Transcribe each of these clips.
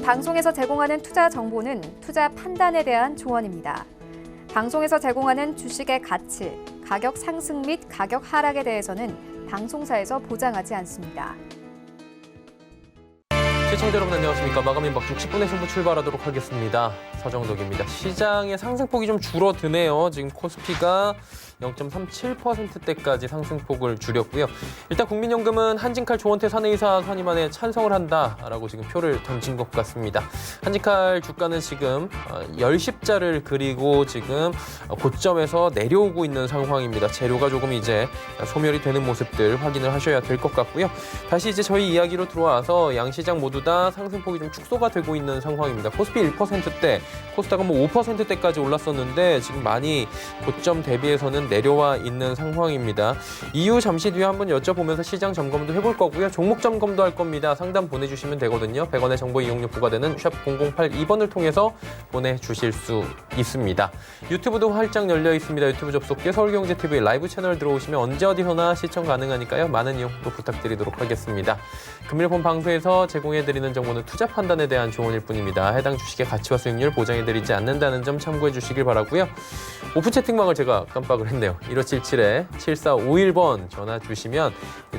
방송에서 제공하는 투자 정보는 투자 판단에 대한 조언입니다. 방송에서 제공하는 주식의 가치, 가격 상승 및 가격 하락에 대해서는 방송사에서 보장하지 않습니다. 시청자 여러분 안녕하십니까. 마감인 박중 10분의 승부 출발하도록 하겠습니다. 서정덕입니다. 시장의 상승폭이 좀 줄어드네요. 지금 코스피가 0.37%대까지 상승폭을 줄였고요. 일단 국민연금은 한진칼 조원태 사내이사 선임안에 찬성을 한다라고 지금 표를 던진 것 같습니다. 한진칼 주가는 지금 10십자를 그리고 지금 고점에서 내려오고 있는 상황입니다. 재료가 조금 이제 소멸이 되는 모습들 확인을 하셔야 될 것 같고요. 다시 이제 저희 이야기로 들어와서 양시장 모두 다 상승폭이 좀 축소가 되고 있는 상황입니다. 코스피 1%대, 코스닥은 뭐 5%대까지 올랐었는데 지금 많이 고점 대비해서는 내려와 있는 상황입니다. 이후 잠시 뒤에 한번 여쭤보면서 시장 점검도 해볼 거고요. 종목 점검도 할 겁니다. 상담 보내주시면 되거든요. 100원의 정보 이용료 부과되는 샵 0082번을 통해서 보내주실 수 있습니다. 유튜브도 활짝 열려 있습니다. 유튜브 접속기에 서울경제TV 라이브 채널 들어오시면 언제 어디서나 시청 가능하니까요. 많은 이용 또 부탁드리도록 하겠습니다. 금일 본 방송에서 제공해드리는 정보는 투자 판단에 대한 조언일 뿐입니다. 해당 주식의 가치와 수익률 보장해드리지 않는다는 점 참고해 주시길 바라고요. 오픈 채팅방을 제가 깜빡을 했네요. 1577-7451번 전화 주시면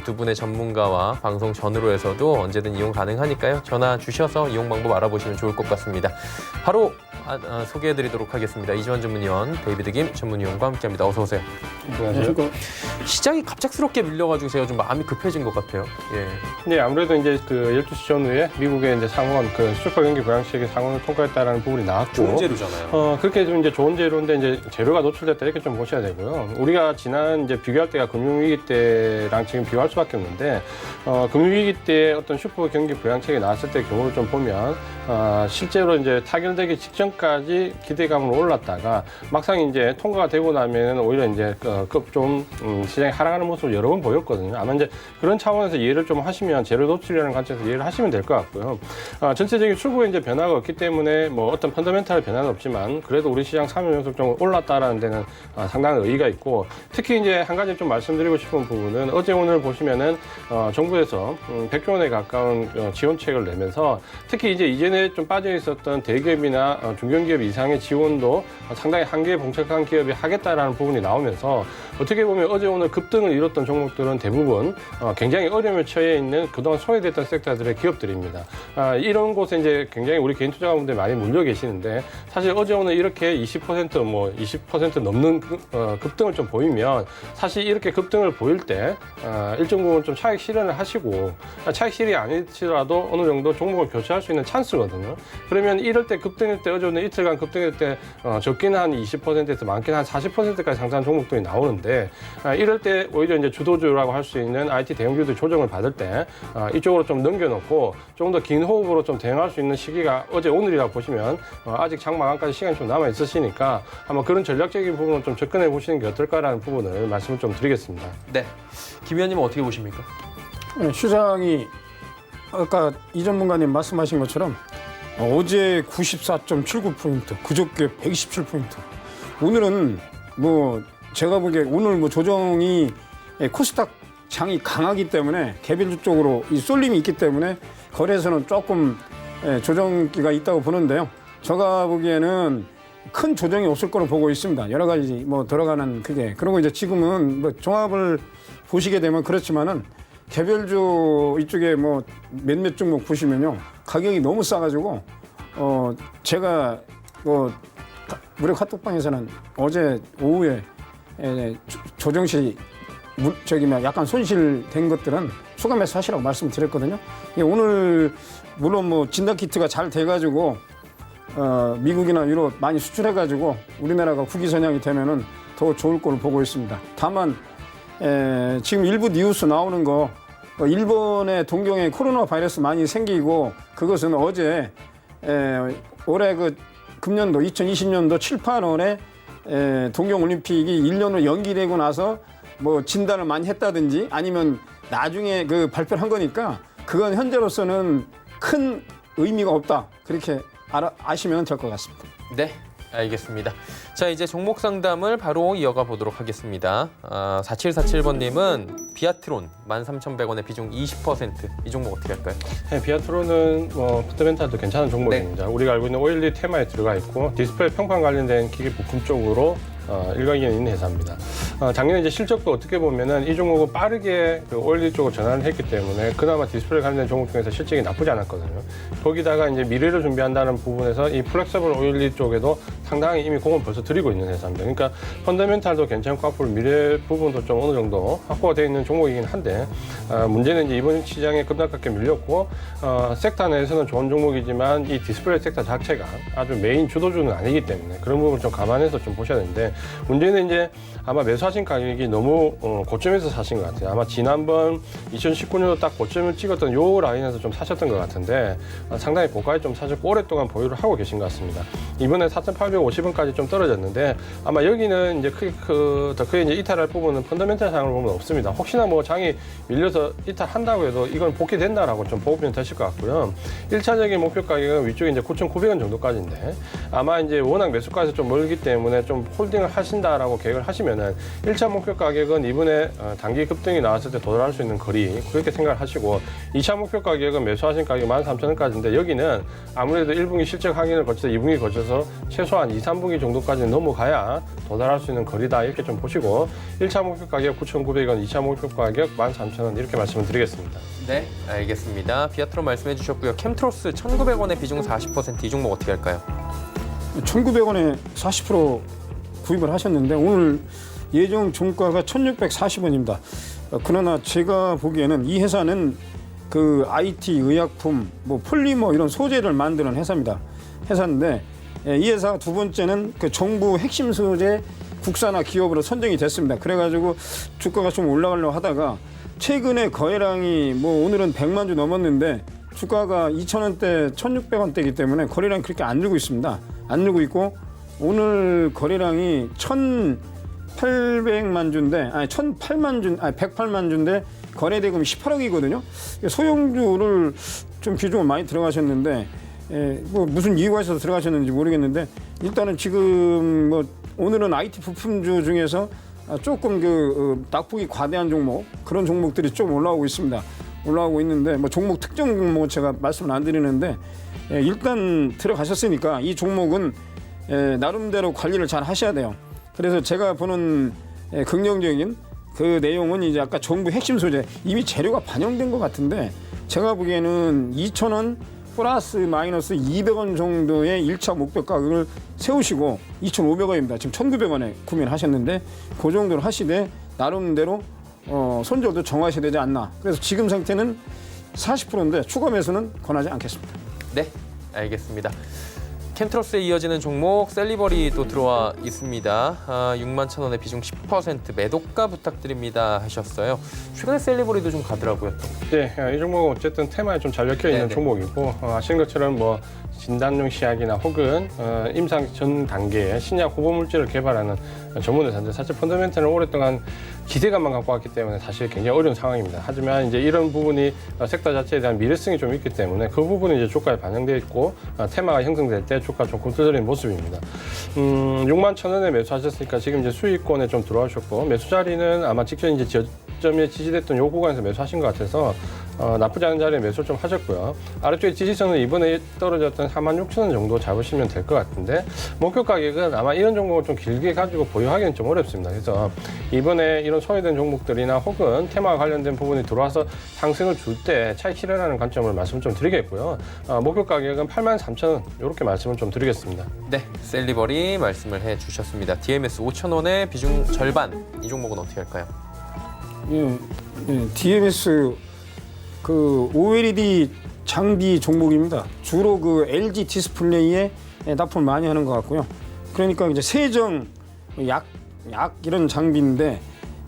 두 분의 전문가와 방송 전으로 해서도 언제든 이용 가능하니까요. 전화 주셔서 이용 방법 알아보시면 좋을 것 같습니다. 바로 소개해드리도록 하겠습니다. 이지원 전문위원, 데이비드 김 전문위원과 함께합니다. 어서 오세요. 안녕하세요. 시장이 갑작스럽게 밀려가지고 제가 좀 마음이 급해진 것 같아요. 예. 네, 아무래도 이제 그 12시 전후에 미국의 이제 상원, 그 슈퍼 경기 부양책의 상원을 통과했다라는 부분이 나왔고. 좋은 재료잖아요. 그렇게 좀 이제 좋은 재료인데 이제 재료가 노출됐다 이렇게 좀 보셔야 되고요. 우리가 지난 이제 비교할 때가 금융위기 때랑 지금 비교할 수밖에 없는데, 금융위기 때 어떤 슈퍼 경기 부양책이 나왔을 때 경우를 좀 보면, 실제로 이제 타결되기 직전까지 기대감으로 올랐다가 막상 이제 통과가 되고 나면 오히려 이제 좀 시장이 하락하는 모습을 여러 번 보였거든요. 아마 이제 그런 차원에서 이해를 좀 하시면 재료 노출이라는 관점에서 이해를 하시면 될 것 같고요. 전체적인 추구에 이제 변화가 없기 때문에 뭐 어떤 펀더멘탈 변화는 없지만 그래도 우리 시장 3일 연속 좀 올랐다라는 데는 상당한 의의가 있고, 특히 이제 한 가지 좀 말씀드리고 싶은 부분은 어제 오늘 보시면은 정부에서 100조 원에 가까운 지원책을 내면서 특히 이제 이전에 좀 빠져 있었던 대기업이나 중견기업 이상의 지원도 상당히 한계에 봉착한 기업이 하겠다라는 부분이 나오면서 어떻게 보면 어제 오늘 급등을 이뤘던 종목들은 대부분 굉장히 어려움에 처해 있는 그동안 소외됐던 섹터들의 기업들입니다. 이런 곳에 이제 굉장히 우리 개인 투자가분들이 많이 몰려 계시는데, 사실 어제 오늘 이렇게 20% 넘는 급등을 좀 보이면 사실 이렇게 급등을 보일 때 일정 부분 좀 차익 실현을 하시고, 차익 실현이 아니더라도 어느 정도 종목을 교체할 수 있는 찬스거든요. 그러면 이럴 때 급등일 때 어제 오늘 이틀간 급등일 때 적게는 한 20%에서 많게는 한 40%까지 상승한 종목들이 나오는데, 이럴 때 오히려 이제 주도주라고 할 수 있는 IT 대형주들 조정을 받을 때 이쪽으로 좀 넘겨놓고 좀 더 긴 호흡으로 좀 대응할 수 있는 시기가 어제 오늘이라고 보시면 아직 장 마감까지 시간이 좀 남아 있으시니까 한번 그런 전략적인 부분을 좀 접근해 보시는 게 어떨까라는 부분을 말씀을 좀 드리겠습니다. 네, 김 의원님은 어떻게 보십니까? 시장이 아까 이 전문가님 말씀하신 것처럼 어제 94.79%, 그저께 127%. 오늘은 뭐 제가 보기에 오늘 뭐 조정이 코스닥 장이 강하기 때문에 개별주 쪽으로 이 쏠림이 있기 때문에 거래에서는 조금 조정기가 있다고 보는데요. 제가 보기에는 큰 조정이 없을 거로 보고 있습니다. 여러 가지 뭐 들어가는 그게. 그리고 이제 지금은 뭐 종합을 보시게 되면 그렇지만은 개별주 이쪽에 뭐 몇몇 종목 보시면요. 가격이 너무 싸가지고 제가 뭐 무료 카톡방에서는 어제 오후에 조정시 약간 손실된 것들은 추가 매수하시라고 말씀드렸거든요. 오늘 물론 뭐 진단키트가 잘 돼가지고 미국이나 유럽 많이 수출해가지고 우리나라가 국위선양이 되면은 더 좋을 걸로 보고 있습니다. 다만 지금 일부 뉴스 나오는 거 일본의 동경에 코로나 바이러스 많이 생기고 그것은 어제 올해 그 금년도 2020년도 7, 8월에 동경올림픽이 1년으로 연기되고 나서 뭐 진단을 많이 했다든지 아니면 나중에 그 발표를 한 거니까 그건 현재로서는 큰 의미가 없다. 그렇게 아시면 될 것 같습니다. 네, 알겠습니다. 자, 이제 종목 상담을 바로 이어가 보도록 하겠습니다. 4747번님은 비아트론 13,100원에 비중 20%. 이 종목 어떻게 할까요? 네, 비아트론은 펀더멘탈도 괜찮은 종목입니다. 우리가 알고 있는 OLED 테마에 들어가 있고 디스플레이 평판 관련된 기계 부품 쪽으로 일가견 있는 회사입니다. 작년에 이제 실적도 어떻게 보면은 이 종목은 빠르게 그 OLED 쪽으로 전환을 했기 때문에 그나마 디스플레이 관련된 종목 중에서 실적이 나쁘지 않았거든요. 거기다가 이제 미래를 준비한다는 부분에서 이 플렉서블 OLED 쪽에도 상당히 이미 공을 벌써 들이고 있는 회사입니다. 그러니까 펀더멘탈도 괜찮고 앞으로 미래 부분도 좀 어느 정도 확보가 되어 있는 종목이긴 한데 문제는 이제 이번 시장에 급락하게 밀렸고 섹터 내에서는 좋은 종목이지만 이 디스플레이 섹터 자체가 아주 메인 주도주는 아니기 때문에 그런 부분을 좀 감안해서 좀 보셔야 되는데 문제는 이제 아마 매수하신 가격이 너무 고점에서 사신 것 같아요. 아마 지난번 2019년도 딱 고점을 찍었던 요 라인에서 좀 사셨던 것 같은데 상당히 고가에 좀 사셨고 오랫동안 보유를 하고 계신 것 같습니다. 이번에 4,850원까지 좀 떨어졌는데 아마 여기는 이제 더 크게 이제 이탈할 부분은 펀더멘탈 상으로 보면 없습니다. 혹시나 뭐 장이 밀려서 이탈한다고 해도 이건 복귀된다라고 좀 보면 되실 것 같고요. 1차적인 목표 가격은 위쪽에 이제 9,900원 정도까지인데 아마 이제 워낙 매수가에서 좀 멀기 때문에 좀 홀딩을 하신다라고 계획을 하시면은 1차 목표 가격은 이번에 단기 급등이 나왔을 때 도달할 수 있는 거리 그렇게 생각을 하시고 2차 목표 가격은 매수하신 가격 13,000원까지인데 여기는 아무래도 1분기 실적 확인을 거쳐서 2분기 거쳐서 최소한 2, 3분기 정도까지 넘어가야 도달할 수 있는 거리다 이렇게 좀 보시고 1차 목표 가격 9,900원, 2차 목표 가격 13,000원 이렇게 말씀을 드리겠습니다. 네, 알겠습니다. 비아트론 말씀해 주셨고요. 캠트로스 1,900원에 비중 40%. 이 종목 어떻게 할까요? 1,900원에 40% 구입을 하셨는데 오늘 예정 종가가 1,640원입니다. 그러나 제가 보기에는 이 회사는 그 IT, 의약품, 뭐 폴리머 이런 소재를 만드는 회사인데 이 회사 두 번째는 그 정부 핵심 소재 국산화 기업으로 선정이 됐습니다. 그래가지고 주가가 좀 올라가려고 하다가 최근에 거래량이 뭐 오늘은 100만 주 넘었는데 주가가 2,000원대, 1,600원대이기 때문에 거래량이 그렇게 안 늘고 있습니다. 안 늘고 있고 오늘 거래량이 1,800만 주인데, 108만 주인데 거래 대금이 18억이거든요. 소형주를 좀 비중을 많이 들어가셨는데, 뭐 무슨 이유가 있어서 들어가셨는지 모르겠는데 일단은 지금 뭐 오늘은 IT 부품주 중에서 조금 낙폭이 과대한 종목 그런 종목들이 좀 올라오고 있습니다. 올라오고 있는데 뭐 종목 특정 종목은 제가 말씀을 안 드리는데 일단 들어가셨으니까 이 종목은 나름대로 관리를 잘 하셔야 돼요. 그래서 제가 보는 긍정적인 그 내용은 이제 아까 정부 핵심 소재 이미 재료가 반영된 것 같은데 제가 보기에는 2,000원 플러스 마이너스 200원 정도의 1차 목표 가격을 세우시고 2,500원입니다. 지금 1,900원에 구매를 하셨는데 그 정도로 하시되 나름대로 손절도 정하셔야 되지 않나. 그래서 지금 상태는 40%인데 추가 매수는 권하지 않겠습니다. 네, 알겠습니다. 캠트로스에 이어지는 종목 셀리버리 또 들어와 있습니다. 61,000원에 비중 10% 매도가 부탁드립니다 하셨어요. 최근에 셀리버리도 좀 가더라고요. 네, 이 종목은 어쨌든 테마에 좀 잘 엮여 있는 종목이고 아시는 것처럼 뭐 진단용 시약이나 혹은 임상 전 단계의 신약 후보 물질을 개발하는 전문 회사인데 사실 펀더멘탈은 오랫동안 기대감만 갖고 왔기 때문에 사실 굉장히 어려운 상황입니다. 하지만 이제 이런 부분이 섹터 자체에 대한 미래성이 좀 있기 때문에 그 부분이 이제 주가에 반영되어 있고 테마가 형성될 때 주가 조금 두드러진 모습입니다. 61,000원에 매수하셨으니까 지금 이제 수익권에 좀 들어오셨고 매수 자리는 아마 직전 이제 저점에 지지됐던 요 구간에서 매수하신 것 같아서 나쁘지 않은 자리에 매수를 좀 하셨고요. 아래쪽에 지지선은 이번에 떨어졌던 46,000원 정도 잡으시면 될 것 같은데 목표 가격은 아마 이런 종목을 좀 길게 가지고 보유하기는 좀 어렵습니다. 그래서 이번에 이런 소외된 종목들이나 혹은 테마와 관련된 부분이 들어와서 상승을 줄 때 차익 실현하는 관점을 말씀 좀 드리겠고요. 목표 가격은 83,000원 이렇게 말씀을 좀 드리겠습니다. 네, 셀리버리 말씀을 해주셨습니다. DMS 5,000원에 비중 절반. 이 종목은 어떻게 할까요? 예, DMS 그 OLED 장비 종목입니다. 주로 그 LG 디스플레이에 납품을 많이 하는 것 같고요. 그러니까 이제 세정, 약 이런 장비인데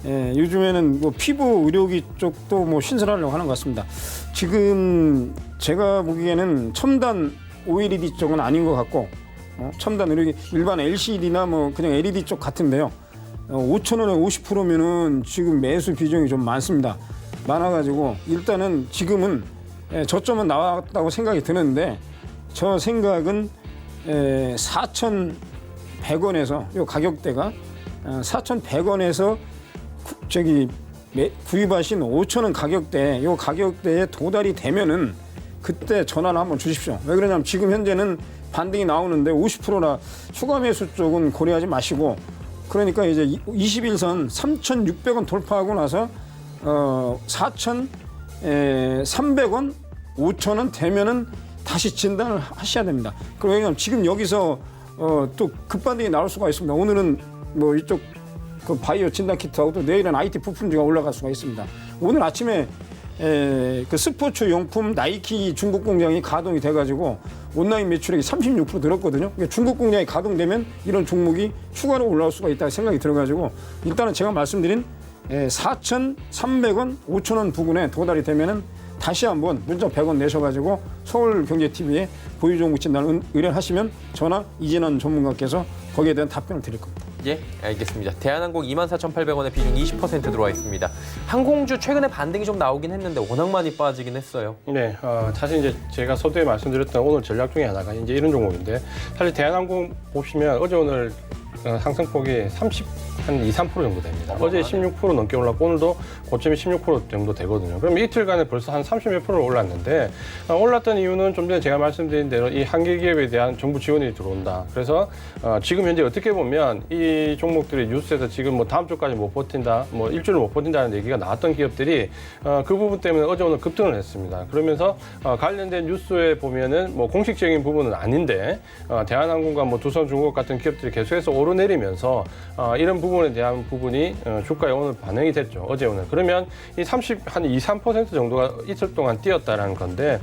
요즘에는 뭐 피부 의료기 쪽도 뭐 신설하려고 하는 것 같습니다. 지금 제가 보기에는 첨단 OLED 쪽은 아닌 것 같고 첨단 의료기 일반 LCD나 뭐 그냥 LED 쪽 같은데요. 5,000원에 50%면은 지금 매수 비중이 좀 많아가지고 일단은 지금은 저점은 나왔다고 생각이 드는데 저 생각은 4,000 4,100원에서 요 가격대가 4,100원에서 구입하신 5,000원 가격대 요 가격대에 도달이 되면은 그때 전화를 한번 주십시오. 왜 그러냐면 지금 현재는 반등이 나오는데 50%나 추가 매수 쪽은 고려하지 마시고 그러니까 이제 21선 3,600원 돌파하고 나서 4,300원, 5,000원 되면은 다시 진단을 하셔야 됩니다. 그리고 왜냐하면 지금 여기서 또 급반등이 나올 수가 있습니다. 오늘은 뭐 이쪽 그 바이오 진단 키트하고 또 내일은 IT 부품주가 올라갈 수가 있습니다. 오늘 아침에 그 스포츠 용품 나이키 중국 공장이 가동이 돼가지고 온라인 매출액이 36% 늘었거든요. 그러니까 중국 공장이 가동되면 이런 종목이 추가로 올라올 수가 있다 생각이 들어가지고 일단은 제가 말씀드린 4,300원, 5,000원 부근에 도달이 되면은 다시 한번 문자 100원 내셔가지고 서울경제TV에 보유종목 진단을 의뢰하시면 저나 이진환 전문가께서 거기에 대한 답변을 드릴 겁니다. 예, 알겠습니다. 대한항공 24,800원에 비중 20% 들어와 있습니다. 항공주 최근에 반등이 좀 나오긴 했는데 워낙 많이 빠지긴 했어요. 네, 사실 이제 제가 서두에 말씀드렸던 오늘 전략 중에 하나가 이제 이런 종목인데 사실 대한항공 보시면 어제 오늘 상승폭이 한 2, 3% 정도 됩니다. 어제 16% 넘게 올랐고 오늘도 고점이 16% 정도 되거든요. 그럼 이틀간에 벌써 한 30몇 프로 올랐는데 올랐던 이유는 좀 전에 제가 말씀드린 대로 이 한계 기업에 대한 정부 지원이 들어온다. 그래서 지금 현재 어떻게 보면 이 종목들이 뉴스에서 지금 뭐 다음 주까지 못 버틴다, 뭐 일주일을 못 버틴다는 얘기가 나왔던 기업들이 그 부분 때문에 어제 오늘 급등을 했습니다. 그러면서 관련된 뉴스에 보면은 뭐 공식적인 부분은 아닌데 대한항공과 뭐 두산중공업 같은 기업들이 계속해서 오르내리면서 이런 부분에 대한 부분이 주가에 오늘 반영이 됐죠. 어제 오늘. 그러면 이 한 2, 3% 정도가 이틀 동안 뛰었다라는 건데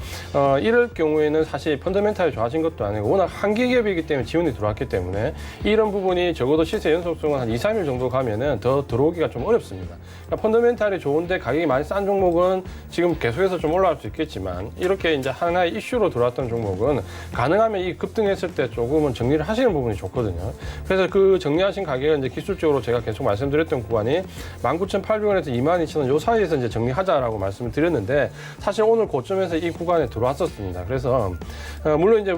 이럴 경우에는 사실 펀더멘탈이 좋아진 것도 아니고 워낙 한계 기업이기 때문에 지원이 들어왔기 때문에 이런 부분이 적어도 시세 연속성은 한 2, 3일 정도 가면은 더 들어오기가 좀 어렵습니다. 그러니까 펀더멘탈이 좋은데 가격이 많이 싼 종목은 지금 계속해서 좀 올라갈 수 있겠지만 이렇게 이제 하나의 이슈로 들어왔던 종목은 가능하면 이 급등했을 때 조금은 정리를 하시는 부분이 좋거든요. 그래서 그 정리하신 가격은 이제 기술적으로 제가 계속 말씀드렸던 구간이 19,800원에서 22,000원 요 사이에서 이제 정리하자라고 말씀을 드렸는데 사실 오늘 고점에서 이 구간에 들어왔었습니다. 그래서 물론 이제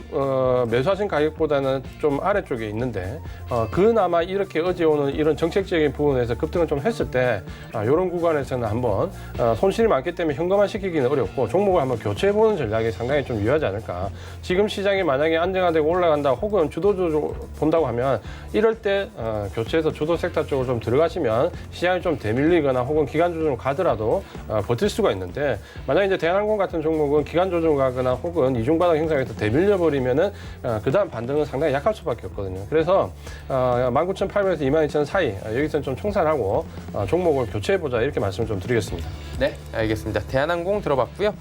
매수하신 가격보다는 좀 아래쪽에 있는데 그나마 이렇게 어제 오는 이런 정책적인 부분에서 급등을 좀 했을 때 이런 구간에서는 한번 손실이 많기 때문에 현금화 시키기는 어렵고 종목을 한번 교체해보는 전략이 상당히 좀 유효하지 않을까. 지금 시장이 만약에 안정화되고 올라간다 혹은 주도주로 본다고 하면 이럴 때 교체해서 주도 섹터 쪽으로 좀 들어가시면 시장이 좀 대밀리거나 혹은 기간 조정으로 가더라도 버틸 수가 있는데 만약에 이제 대한항공 같은 종목은 기간 조정을 가거나 혹은 이중바닥 형성에서 대밀려 버리면은 그다음 반등은 상당히 약할 수밖에 없거든요. 그래서 19,800원에서 22,000원 사이 여기서는 좀 청산하고 종목을 교체해보자 이렇게 말씀을 좀 드리겠습니다. 네, 알겠습니다. 대한항공 들어봤고요.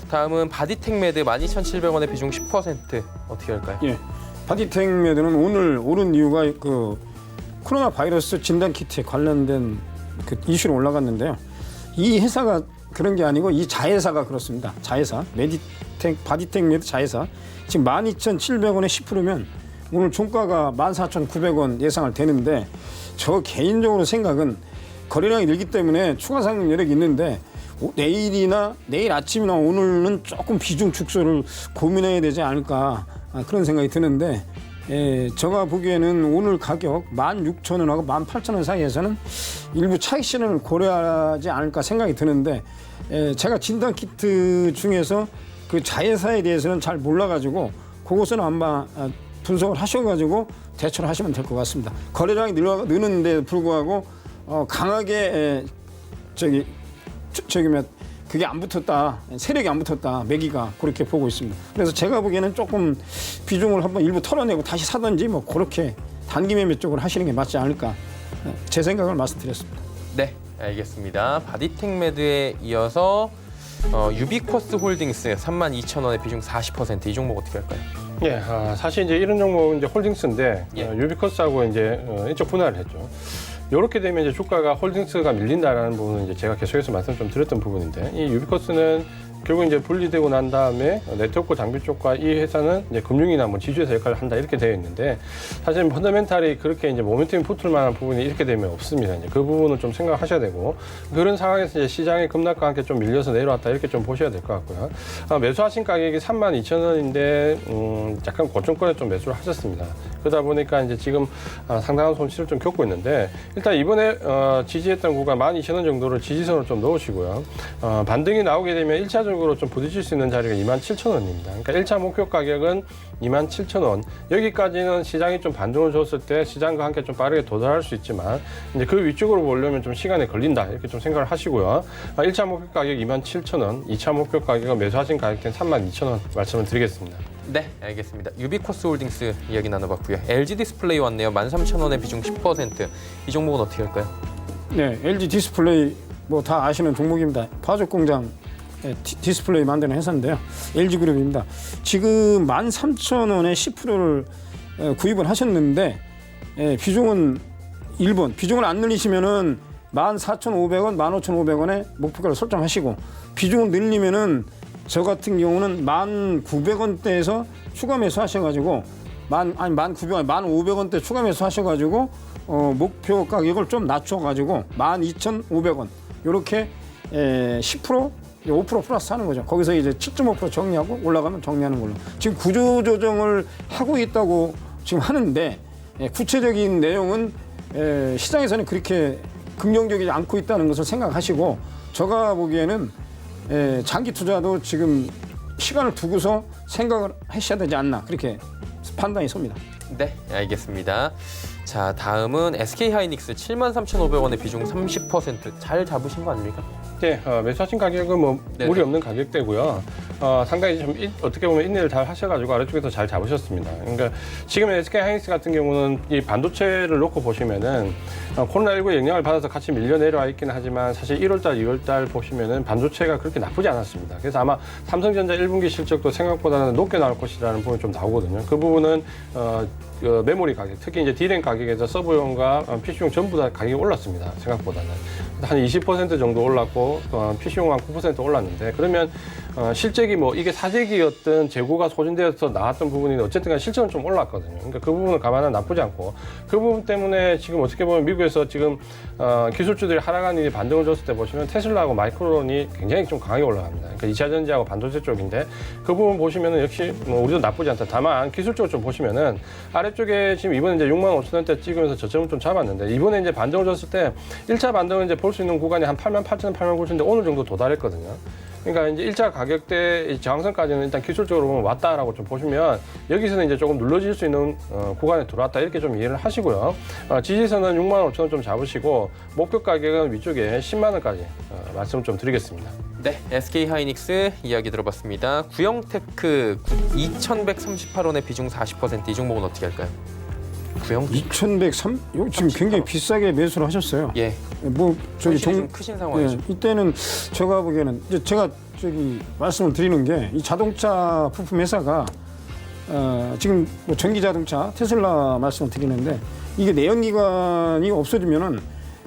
다음은 바디텍메드 12,700원에 비중 10% 어떻게 할까요? 예, 바디텍메드는 오늘 오른 이유가 그 코로나 바이러스 진단 키트에 관련된 그 이슈로 올라갔는데요. 이 회사가 그런 게 아니고 이 자회사가 그렇습니다. 자회사 바디텍메드 자회사 지금 12,700원에 10%면 오늘 종가가 14,900원 예상을 되는데 저 개인적으로 생각은 거래량이 늘기 때문에 추가 상승 여력이 있는데 내일 아침이나 오늘은 조금 비중 축소를 고민해야 되지 않을까 그런 생각이 드는데 제가 보기에는 오늘 가격 16,000원하고 18,000원 사이에서는 일부 차익 실현을 고려하지 않을까 생각이 드는데 제가 진단 키트 중에서 그 자회사에 대해서는 잘 몰라가지고 그것은 아마 분석을 하셔가지고 대처를 하시면 될 것 같습니다. 거래량이 느는데 불구하고 강하게 그게 안 붙었다, 세력이 안 붙었다, 매기가 그렇게 보고 있습니다. 그래서 제가 보기에는 조금 비중을 한번 일부 털어내고 다시 사든지 뭐 그렇게 단기 매매 쪽으로 하시는 게 맞지 않을까 제 생각을 말씀드렸습니다. 네, 알겠습니다. 바디텍메드에 이어서 유비코스 홀딩스 32,000원에 비중 40% 이 종목 어떻게 할까요? 예, 사실 이제 이런 종목은 이제 홀딩스인데 예. 유비코스하고 이제 이쪽 분할을 했죠. 이렇게 되면 이제 주가가 홀딩스가 밀린다라는 부분은 이제 제가 계속해서 말씀 좀 드렸던 부분인데 이 유비쿼스는 결국 이제 분리되고 난 다음에 네트워크 장비 쪽과 이 회사는 이제 금융이나 뭐 지주회사 역할을 한다 이렇게 되어 있는데 사실 펀더멘탈이 그렇게 이제 모멘텀이 붙을 만한 부분이 이렇게 되면 없습니다. 이제 그 부분을 좀 생각하셔야 되고 그런 상황에서 이제 시장의 급락과 함께 좀 밀려서 내려왔다 이렇게 좀 보셔야 될 것 같고요. 매수하신 가격이 32,000원인데 약간 고점권에 좀 매수를 하셨습니다. 그러다 보니까 이제 지금 상당한 손실을 좀 겪고 있는데 일단 이번에 지지했던 구간 12,000원 정도를 지지선으로 좀 넣으시고요. 반등이 나오게 되면 1차적으로 좀 부딪힐 수 있는 자리가 27,000원입니다. 그러니까 1차 목표 가격은 27,000원. 여기까지는 시장이 좀 반등을 줬을 때 시장과 함께 좀 빠르게 도달할 수 있지만 이제 그 위쪽으로 보려면 좀 시간이 걸린다 이렇게 좀 생각을 하시고요. 1차 목표 가격 27,000원, 2차 목표 가격은 매수하신 가격대는 32,000원 말씀을 드리겠습니다. 네, 알겠습니다. 유비쿼스 홀딩스 이야기 나눠봤고요. LG 디스플레이 왔네요. 13,000원에 비중 10%. 이 종목은 어떻게 할까요? 네, LG 디스플레이 뭐 다 아시는 종목입니다. 파조 공장 디스플레이 만드는 회사인데요. LG그룹입니다. 지금 13,000원에 10%를 구입을 하셨는데 비중은 1번. 비중을 안 늘리시면은 14,500원, 15,500원에 목표가를 설정하시고 비중을 늘리면은 저 같은 경우는 1,900원대에서 추가 매수하셔가지고 1,500원대 추가 매수하셔가지고 목표 가격을 좀 낮춰가지고 12,500원 이렇게 10% 5% 플러스 하는 거죠. 거기서 이제 7.5% 정리하고 올라가면 정리하는 걸로. 지금 구조 조정을 하고 있다고 지금 하는데 구체적인 내용은 시장에서는 그렇게 긍정적이지 않고 있다는 것을 생각하시고 제가 보기에는 장기 투자도 지금 시간을 두고서 생각을 하셔야 되지 않나 그렇게 판단이 섭니다. 네, 알겠습니다. 자, 다음은 SK하이닉스 73,500원에 비중 30%. 잘 잡으신 거 아닙니까? 네, 매수하신 가격은 뭐 네네. 무리 없는 가격대고요. 상당히 좀 어떻게 보면 인내를 잘 하셔가지고 아래쪽에서 잘 잡으셨습니다. 그러니까 지금 SK하이닉스 같은 경우는 이 반도체를 놓고 보시면은 코로나19의 영향을 받아서 같이 밀려 내려와 있기는 하지만 사실 1월달, 2월달 보시면은 반도체가 그렇게 나쁘지 않았습니다. 그래서 아마 삼성전자 1분기 실적도 생각보다는 높게 나올 것이라는 부분이 좀 나오거든요. 그 부분은 메모리 가격, 특히 이제 D램 가격에서 서브용과 PC용 전부 다 가격이 올랐습니다. 생각보다는 한 20% 정도 올랐고 PC용 한 9% 올랐는데 그러면 실적이 뭐 이게 사재기였던 재고가 소진되어서 나왔던 부분이 어쨌든 간 실적은 좀 올랐거든요. 그러니까 그 부분을 감안하면 나쁘지 않고 그 부분 때문에 지금 어떻게 보면 미국에서 지금 기술주들이 하락한 일이 반등을 줬을 때 보시면 테슬라하고 마이크론이 굉장히 좀 강하게 올라갑니다. 그러니까 2차 전지하고 반도체 쪽인데 그 부분 보시면은 역시 뭐 우리도 나쁘지 않다. 다만 기술적으로 좀 보시면은 아래쪽에 지금 이번에 이제 65,000원대 찍으면서 저점을 좀 잡았는데 이번에 이제 반등을 줬을 때 1차 반등은 이제 볼 수 있는 구간이 한 88,000원, 89,000원인데 오늘 정도 도달했거든요. 그러니까 이제 1차 가격대 저항선까지는 일단 기술적으로 보면 왔다라고 좀 보시면 여기서는 이제 조금 눌러질 수 있는 구간에 들어왔다 이렇게 좀 이해를 하시고요. 지지선은 65,000원 좀 잡으시고 목표 가격은 위쪽에 10만 원까지 말씀 좀 드리겠습니다. 네, SK하이닉스 이야기 들어봤습니다. 구형테크 2,138원에 비중 40%. 이 종목은 어떻게 할까요? 구형테크. 2,103? 이거 지금 굉장히 비싸게 매수를 하셨어요. 예, 뭐 저기 손실이 좀 크신 상황이죠. 이때는 제가 보기에는 이제 제가 저기 말씀을 드리는 게 이 자동차 부품 회사가 지금 뭐 전기 자동차 테슬라 말씀을 드리는데 이게 내연기관이 없어지면은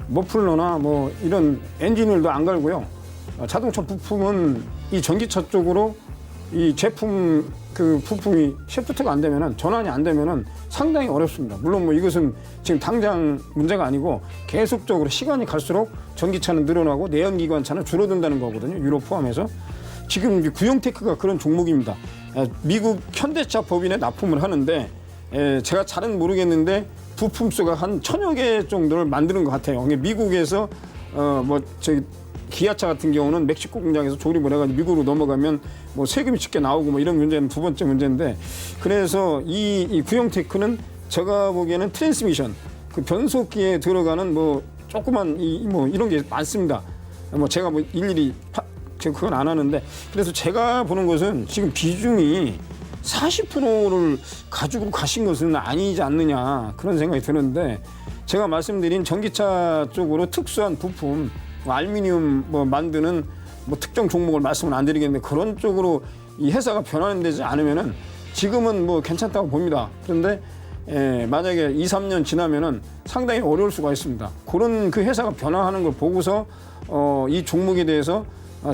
머플러나 뭐 이런 엔진오일도 안 갈고요. 자동차 부품은 이 전기차 쪽으로 이 제품 그 부품이 셰프트가 안 되면은 전환이 안 되면은 상당히 어렵습니다. 물론 뭐 이것은 지금 당장 문제가 아니고 계속적으로 시간이 갈수록 전기차는 늘어나고 내연기관차는 줄어든다는 거거든요. 유럽 포함해서 지금 구형테크가 그런 종목입니다. 미국 현대차 법인에 납품을 하는데 제가 잘은 모르겠는데 부품 수가 한 1,000여 개 정도를 만드는 것 같아요. 미국에서 뭐 저기 기아차 같은 경우는 멕시코 공장에서 조립을 해가지고 미국으로 넘어가면 뭐 세금이 쉽게 나오고 뭐 이런 문제는 두 번째 문제인데 그래서 이 구형테크는 제가 보기에는 트랜스미션 그 변속기에 들어가는 뭐 조그만 뭐 이런 게 많습니다. 뭐 제가 뭐 일일이 제가 그건 안 하는데 그래서 제가 보는 것은 지금 비중이 40%를 가지고 가신 것은 아니지 않느냐 그런 생각이 드는데 제가 말씀드린 전기차 쪽으로 특수한 부품 알루미늄 뭐 만드는 뭐 특정 종목을 말씀을 안 드리겠는데 그런 쪽으로 이 회사가 변환되지 않으면은 지금은 뭐 괜찮다고 봅니다. 그런데 만약에 2, 3년 지나면은 상당히 어려울 수가 있습니다. 그런 그 회사가 변화하는 걸 보고서 이 종목에 대해서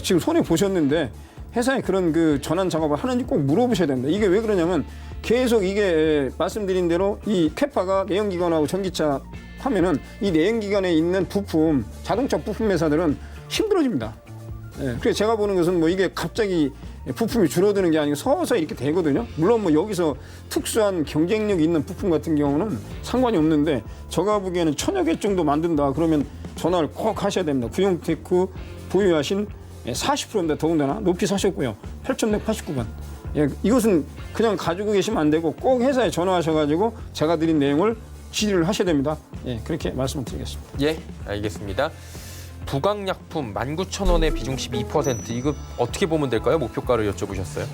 지금 손해 보셨는데 회사에 그런 그 전환 작업을 하는지 꼭 물어보셔야 됩니다. 이게 왜 그러냐면 계속 이게 말씀드린 대로 이 캐파가 내연기관하고 전기차 하면은 이 내연기관에 있는 부품, 자동차 부품 회사들은 힘들어집니다. 그래서 제가 보는 것은 뭐 이게 갑자기 부품이 줄어드는 게 아니고 서서히 이렇게 되거든요. 물론 뭐 여기서 특수한 경쟁력이 있는 부품 같은 경우는 상관이 없는데 제가 보기에는 1000여 개 정도 만든다 그러면 전화를 꼭 하셔야 됩니다. 구용테크 보유하신 40%인데 더군다나 높이 사셨고요. 8189번. 이것은 그냥 가지고 계시면 안 되고 꼭 회사에 전화하셔가지고 제가 드린 내용을 질의를 하셔야 됩니다. 그렇게 말씀을 드리겠습니다. 예, 알겠습니다. 부강약품 19,000원에 비중 12%. 이거 어떻게 보면 될까요? 목표가를 여쭤보셨어요.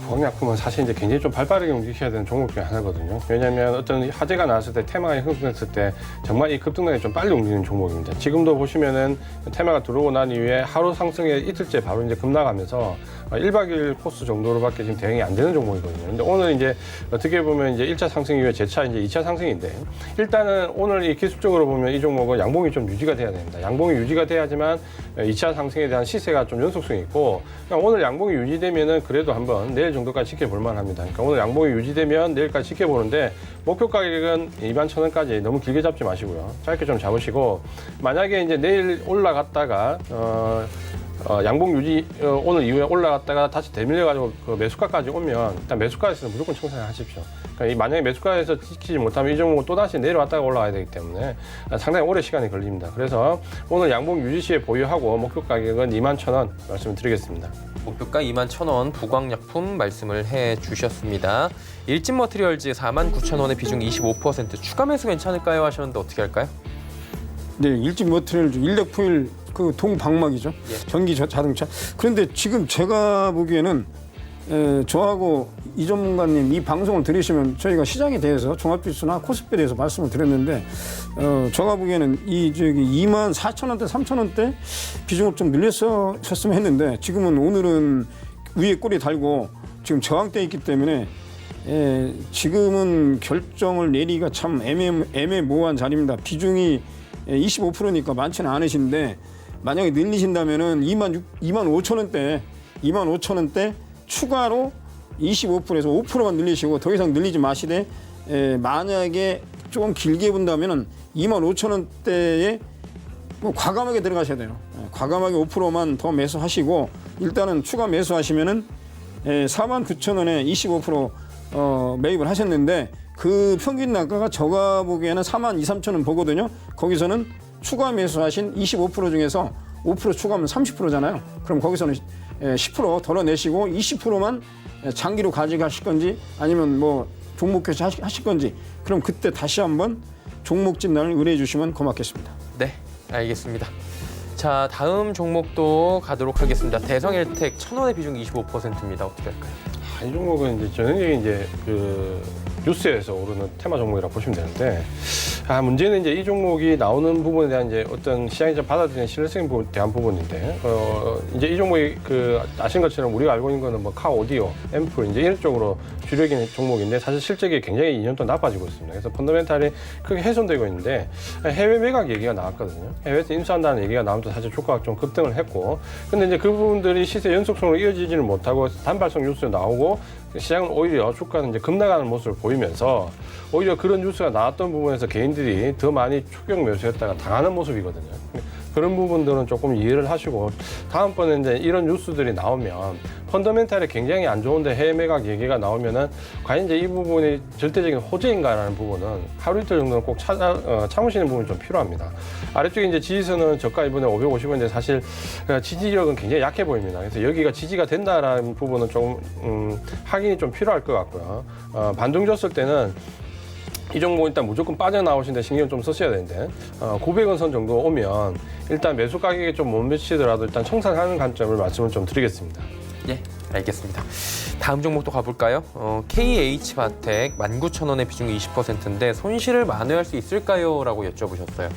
부강약품은 사실 이제 굉장히 좀 발빠르게 움직여야 되는 종목 중에 하나거든요. 왜냐하면 어떤 화제가 나왔을 때, 테마가 형성됐을 때 정말 이 급등락이 좀 빨리 움직이는 종목입니다. 지금도 보시면은 테마가 들어오고 난 이후에 하루 상승에 이틀째 바로 이제 급락하면서 1박 2일 코스 정도로밖에 지금 대응이 안 되는 종목이거든요. 근데 오늘 이제 어떻게 보면 이제 1차 상승 이후에 재차 이제 2차 상승인데 일단은 오늘 이 기술적으로 보면 이 종목은 양봉이 좀 유지가 돼야 됩니다. 양봉이 유지가 돼야지만 2차 상승에 대한 시세가 좀 연속성이 있고 그냥 오늘 양봉이 유지되면은 그래도 한번 내일 정도까지 지켜볼 만합니다. 그러니까 오늘 양봉이 유지되면 내일까지 지켜보는데 목표 가격은 21,000원까지 너무 길게 잡지 마시고요. 짧게 좀 잡으시고 만약에 이제 내일 올라갔다가 양봉 유지 오늘 이후에 올라갔다가 다시 되밀려가지고 그 매수가까지 오면 일단 매수가에서는 무조건 청산하십시오. 그러니까 만약에 매수가에서 지키지 못하면 이 종목은 또 다시 내려왔다가 올라가야 되기 때문에 상당히 오래 시간이 걸립니다. 그래서 오늘 양봉 유지 시에 보유하고 목표 가격은 21,000원 말씀을 드리겠습니다. 목표가 21,000원 부광약품 말씀을 해주셨습니다. 일진머티리얼즈 49,000원에 비중 25%. 추가 매수 괜찮을까요? 하셨는데 어떻게 할까요? 네, 일진머티리얼즈 일렉포일 그 동방막이죠. 전기 자동차. 그런데 지금 제가 보기에는 저하고 이 전문가님 이 방송을 들으시면 저희가 시장에 대해서 종합지수나 코스피에 대해서 말씀을 드렸는데 제가 보기에는 이 저기 24,000원대, 3,000원대 비중을 좀 늘렸었으면 했는데 지금은 오늘은 위에 꼬리 달고 지금 저항대에 있기 때문에 지금은 결정을 내리기가 참 애매모호한 자리입니다. 비중이 25%니까 많지는 않으신데 만약에 늘리신다면은 25,000원대 추가로 25%에서 5%만 늘리시고 더 이상 늘리지 마시되 만약에 좀 길게 본다면은 25,000원대에 뭐 과감하게 들어가셔야 돼요. 과감하게 5%만 더 매수하시고 일단은 추가 매수하시면은 49,000원에 25% 매입을 하셨는데 그 평균 단가가 제가 보기에는 42,000-43,000원 보거든요. 거기서는 추가 매수하신 25% 중에서 5% 추가하면 30%잖아요. 그럼 거기서는 10% 덜어내시고 20%만 장기로 가져가실 건지 아니면 뭐 종목 교체 하실 건지 그럼 그때 다시 한번 종목 진단을 의뢰해 주시면 고맙겠습니다. 네, 알겠습니다. 자, 다음 종목도 가도록 하겠습니다. 대성일텍 1,000원의 비중 25%입니다. 어떻게 할까요? 이 종목은 이제 전형적인 이제 그 뉴스에서 오르는 테마 종목이라 보시면 되는데 문제는 이제 이 종목이 나오는 부분에 대한 이제 어떤 시장이 좀 받아들이는 신뢰성에 대한 부분인데 이제 이 종목이 그 아시는 것처럼 우리가 알고 있는 거는 뭐 카오 오디오, 앰플 이제 이런 쪽으로 주력인 종목인데 사실 실적이 굉장히 2년 동안 나빠지고 있습니다. 그래서 펀더멘탈이 크게 훼손되고 있는데 해외 매각 얘기가 나왔거든요. 해외에서 인수한다는 얘기가 나오면서 사실 주가가 좀 급등을 했고 근데 이제 그 부분들이 시세 연속성으로 이어지지는 못하고 단발성 뉴스가 나오고 시장은 오히려 주가는 이제 급락하는 모습을 보이면서 오히려 그런 뉴스가 나왔던 부분에서 개인들이 더 많이 추격 매수했다가 당하는 모습이거든요. 그런 부분들은 조금 이해를 하시고 다음번에 이제 이런 뉴스들이 나오면 펀더멘탈이 굉장히 안 좋은데 해외 매각 얘기가 나오면은 과연 이제 이 부분이 절대적인 호재인가라는 부분은 하루 이틀 정도는 꼭 참으시는 부분이 좀 필요합니다. 아래쪽에 이제 지지선은 저가 이번에 550원인데 사실 지지력은 굉장히 약해 보입니다. 그래서 여기가 지지가 된다라는 부분은 좀 확인이 좀 필요할 것 같고요. 반등 줬을 때는 이 종목 일단 무조건 빠져나오신데 신경 좀 쓰셔야 되는데 900원 선 정도 오면 일단 매수 가격에 좀 못 미치더라도 일단 청산하는 관점을 말씀을 좀 드리겠습니다. 예, 알겠습니다. 다음 종목도 가볼까요? KH바텍 19,000원의 비중 20%인데 손실을 만회할 수 있을까요? 라고 여쭤보셨어요.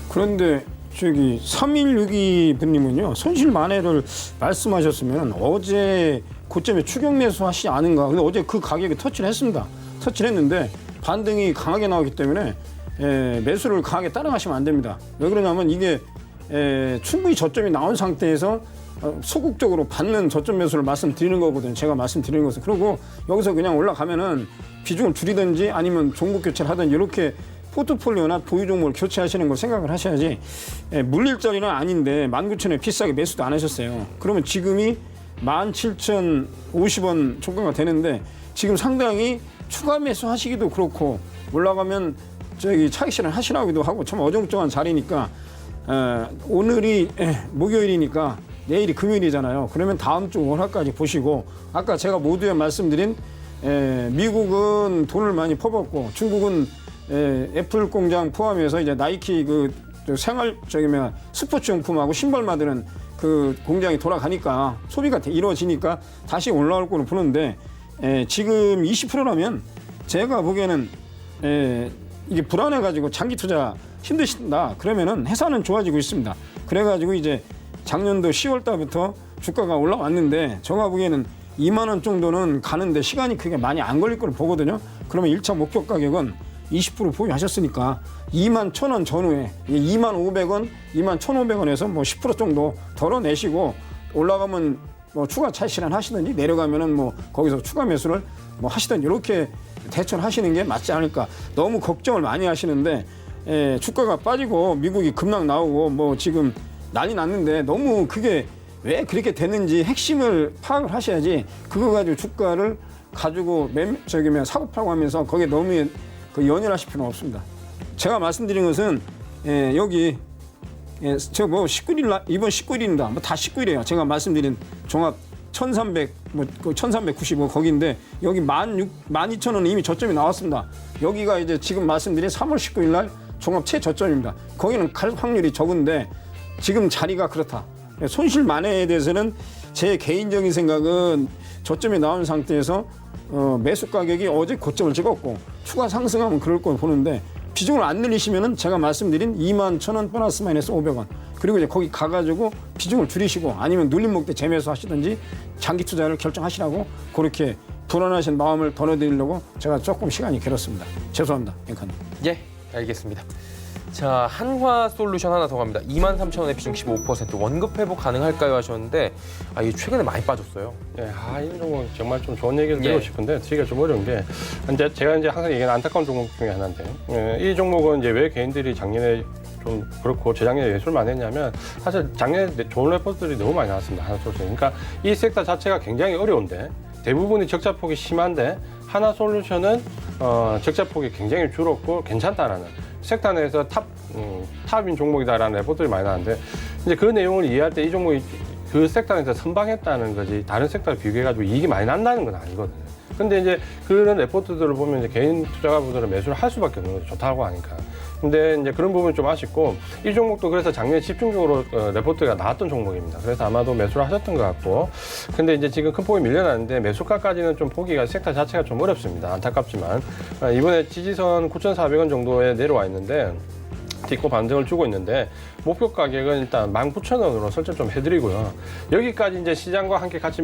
그런데 저기 3162 분님은요 손실 만회를 말씀하셨으면 어제 고점에 추격 매수 하시지 않은가. 근데 어제 그 가격에 터치를 했습니다. 터치를 했는데 반등이 강하게 나오기 때문에 매수를 강하게 따라가시면 안 됩니다. 왜 그러냐면 이게 충분히 저점이 나온 상태에서 소극적으로 받는 저점 매수를 말씀드리는 거거든요. 제가 말씀드리는 것은. 그리고 여기서 그냥 올라가면은 비중을 줄이든지 아니면 종목 교체를 하든지 이렇게 포트폴리오나 보유 종목을 교체하시는 걸 생각을 하셔야지 물릴자리는 아닌데 19,000원에 비싸게 매수도 안 하셨어요. 그러면 지금이 17,050원 종가가 되는데 지금 상당히 추가 매수 하시기도 그렇고 올라가면 저기 차익 실현 하시라고도 하고 참 어정쩡한 자리니까 오늘이 목요일이니까 내일이 금요일이잖아요. 그러면 다음 주 월화까지 보시고 아까 제가 모두에 말씀드린 미국은 돈을 많이 퍼붓고 중국은 애플 공장 포함해서 이제 나이키 그 생활 스포츠 용품하고 신발 만드는 그 공장이 돌아가니까 소비가 이루어지니까 다시 올라올 거로 보는데 지금 20%라면 제가 보기에는 이게 불안해가지고 장기 투자 힘드신다 그러면은 회사는 좋아지고 있습니다. 그래가지고 이제 작년도 10월 달부터 주가가 올라왔는데 제가 보기에는 2만 원 정도는 가는데 시간이 그게 많이 안 걸릴 거로 보거든요. 그러면 1차 목표 가격은 20% 보유하셨으니까 2만 1,000원 전후에 2만 500원, 2만 1,500원에서 뭐 10% 정도 덜어내시고 올라가면 뭐 추가 차익 실현 하시든지 내려가면은 뭐 거기서 추가 매수를 뭐 하시든지 이렇게 대처를 하시는 게 맞지 않을까. 너무 걱정을 많이 하시는데 주가가 빠지고 미국이 급락 나오고 뭐 지금 난리 났는데 너무 그게 왜 그렇게 됐는지 핵심을 파악을 하셔야지 그거 가지고 주가를 가지고 사고 팔고 하면서 거기에 너무 연연하실 필요는 없습니다. 제가 말씀드린 것은 여기 제가 뭐 19일 이번 19일입니다. 뭐 다 19일이에요. 제가 말씀드린 종합 1,300 1,395 거기인데 여기 12,000원 이미 저점이 나왔습니다. 여기가 이제 지금 말씀드린 3월 19일 날 종합 최저점입니다. 거기는 갈 확률이 적은데 지금 자리가 그렇다. 손실 만회에 대해서는 제 개인적인 생각은 저점이 나온 상태에서 매수 가격이 어제 고점을 찍었고 추가 상승하면 그럴 거 보는데 비중을 안 늘리시면은 제가 말씀드린 2만 1,000원 플러스 마이너스 500원 그리고 이제 거기 가가지고 비중을 줄이시고 아니면 눌림 목대 재매수 하시든지 장기 투자를 결정하시라고 그렇게 불안하신 마음을 덜어드리려고 제가 조금 시간이 길었습니다. 죄송합니다. 앵커님. 예, 알겠습니다. 자, 한화솔루션 하나 더 갑니다. 23,000원에 비중 15% 원급 회복 가능할까요 하셨는데 이게 최근에 많이 빠졌어요. 예, 이런 종목 정말 좀 좋은 얘기를 드리고 싶은데 드리기가 좀 어려운 게 제가 항상 얘기하는 안타까운 종목 중에 하나인데 이 종목은 이제 왜 개인들이 작년에 좀 그렇고 재작년에 매수를 많이 했냐면 사실 작년에 좋은 레포트들이 너무 많이 나왔습니다. 하나솔루션. 그러니까 이 섹터 자체가 굉장히 어려운데 대부분이 적자폭이 심한데 하나솔루션은 적자폭이 굉장히 줄었고 괜찮다라는 섹터 내에서 탑인 종목이다라는 레포트들이 많이 나왔는데 이제 그 내용을 이해할 때 이 종목이 그 섹터 내에서 선방했다는 거지 다른 섹터를 비교해가지고 이익이 많이 난다는 건 아니거든요. 근데 이제 그런 레포트들을 보면 이제 개인 투자가분들은 매수를 할 수밖에 없는 거죠. 좋다고 하니까. 근데 이제 그런 부분이 좀 아쉽고 이 종목도 그래서 작년에 집중적으로 레포트가 나왔던 종목입니다. 그래서 아마도 매수를 하셨던 것 같고 근데 이제 지금 큰 폭이 밀려나는데 매수가까지는 좀 보기가 섹터 자체가 좀 어렵습니다. 안타깝지만 이번에 지지선 9,400원 정도에 내려와 있는데 딛고 반등을 주고 있는데 목표 가격은 일단 19,000원으로 설정 좀 해드리고요. 여기까지 이제 시장과 함께 같이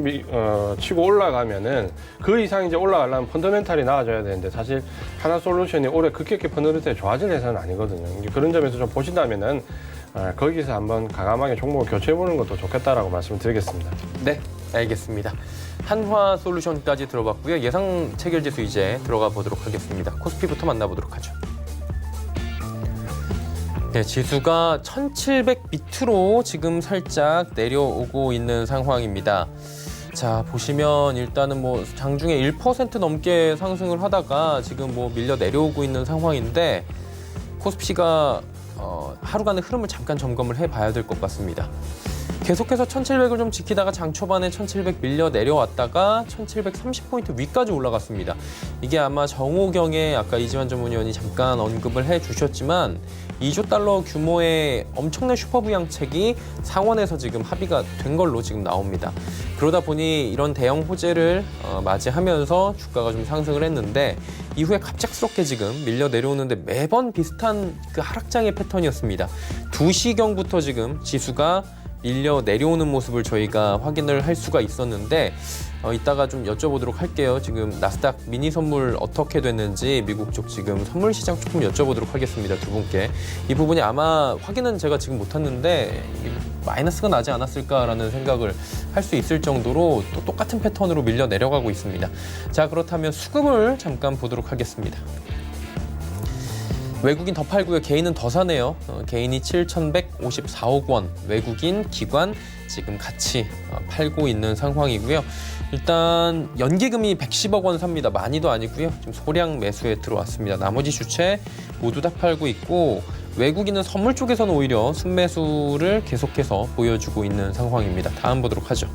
치고 올라가면은 그 이상 이제 올라가려면 펀더멘탈이 나아져야 되는데 사실 하나솔루션이 올해 급격히 펀더멘탈이 좋아질 회사는 아니거든요. 그런 점에서 좀 보신다면은 거기서 한번 과감하게 종목을 교체해보는 것도 좋겠다라고 말씀드리겠습니다. 네, 알겠습니다. 한화솔루션까지 들어봤고요. 예상 체결지수 이제 들어가 보도록 하겠습니다. 코스피부터 만나보도록 하죠. 네, 지수가 1,700 밑으로 지금 살짝 내려오고 있는 상황입니다. 자, 보시면 일단은 뭐 장중에 1% 넘게 상승을 하다가 지금 뭐 밀려 내려오고 있는 상황인데 코스피가 하루간의 흐름을 잠깐 점검을 해봐야 될 것 같습니다. 계속해서 1,700을 좀 지키다가 장 초반에 1,700 밀려 내려왔다가 1,730포인트 위까지 올라갔습니다. 이게 아마 정호경의 아까 이지환 전문위원이 잠깐 언급을 해주셨지만 2조 달러 규모의 엄청난 슈퍼부양책이 상원에서 지금 합의가 된 걸로 지금 나옵니다. 그러다 보니 이런 대형 호재를 맞이하면서 주가가 좀 상승을 했는데 이후에 갑작스럽게 지금 밀려 내려오는데 매번 비슷한 그 하락장의 패턴이었습니다. 2시경부터 지금 지수가 밀려 내려오는 모습을 저희가 확인을 할 수가 있었는데 이따가 좀 여쭤보도록 할게요. 지금 나스닥 미니 선물 어떻게 됐는지 미국 쪽 지금 선물 시장 조금 여쭤보도록 하겠습니다. 두 분께. 이 부분이 아마 확인은 제가 지금 못했는데 마이너스가 나지 않았을까라는 생각을 할 수 있을 정도로 또 똑같은 패턴으로 밀려 내려가고 있습니다. 자, 그렇다면 수급을 잠깐 보도록 하겠습니다. 외국인 더 팔고요. 개인은 더 사네요. 개인이 7,154억 원, 외국인, 기관 지금 같이 팔고 있는 상황이고요. 일단 연기금이 110억 원 삽니다. 많이도 아니고요. 좀 소량 매수에 들어왔습니다. 나머지 주체 모두 다 팔고 있고 외국인은 선물 쪽에서는 오히려 순매수를 계속해서 보여주고 있는 상황입니다. 다음 보도록 하죠.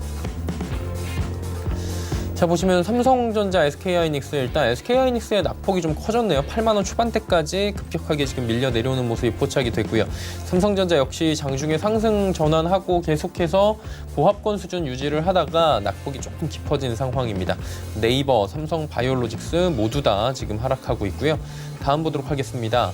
자, 보시면 삼성전자, SK하이닉스, 일단 SK하이닉스의 낙폭이 좀 커졌네요. 8만 원 초반대까지 급격하게 지금 밀려 내려오는 모습이 포착이 됐고요. 삼성전자 역시 장중에 상승 전환하고 계속해서 보합권 수준 유지를 하다가 낙폭이 조금 깊어진 상황입니다. 네이버, 삼성바이오로직스 모두 다 지금 하락하고 있고요. 다음 보도록 하겠습니다.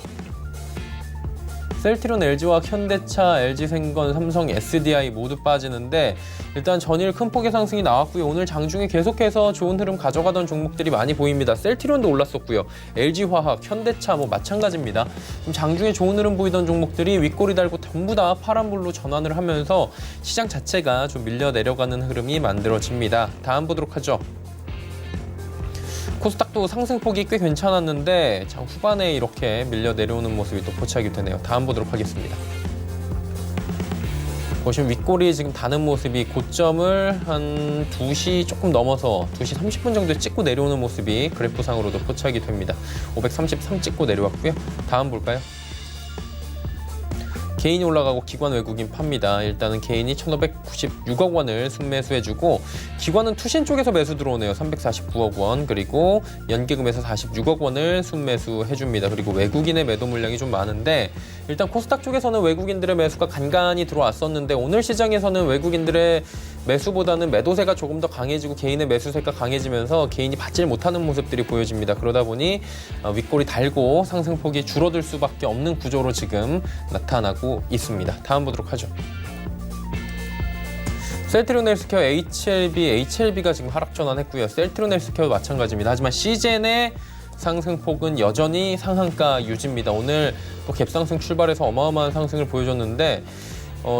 셀트리온, LG화학, 현대차, LG생건, 삼성, SDI 모두 빠지는데 일단 전일 큰 폭의 상승이 나왔고요. 오늘 장중에 계속해서 좋은 흐름 가져가던 종목들이 많이 보입니다. 셀트리온도 올랐었고요. LG화학, 현대차 마찬가지입니다. 장중에 좋은 흐름 보이던 종목들이 윗꼬리 달고 전부 다 파란불로 전환을 하면서 시장 자체가 좀 밀려 내려가는 흐름이 만들어집니다. 다음 보도록 하죠. 코스닥도 상승폭이 꽤 괜찮았는데 장 후반에 이렇게 밀려 내려오는 모습이 또 포착이 되네요. 다음 보도록 하겠습니다. 보시면 윗꼬리 지금 다는 모습이 고점을 한 2시 조금 넘어서 2시 30분 정도에 찍고 내려오는 모습이 그래프상으로도 포착이 됩니다. 533 찍고 내려왔고요. 다음 볼까요? 개인이 올라가고 기관 외국인 팝니다. 일단은 개인이 1,596억 원을 순매수해주고 기관은 투신 쪽에서 매수 들어오네요. 349억 원 그리고 연기금에서 46억 원을 순매수해줍니다. 그리고 외국인의 매도 물량이 좀 많은데 일단 코스닥 쪽에서는 외국인들의 매수가 간간히 들어왔었는데 오늘 시장에서는 외국인들의 매수보다는 매도세가 조금 더 강해지고 개인의 매수세가 강해지면서 개인이 받질 못하는 모습들이 보여집니다. 그러다 보니 윗꼬리 달고 상승폭이 줄어들 수밖에 없는 구조로 지금 나타나고 있습니다. 다음 보도록 하죠. 셀트리온 헬스케어, HLB가 지금 하락 전환했고요. 셀트리온 헬스케어 마찬가지입니다. 하지만 시젠의 상승폭은 여전히 상한가 유지입니다. 오늘 또 갭상승 출발해서 어마어마한 상승을 보여줬는데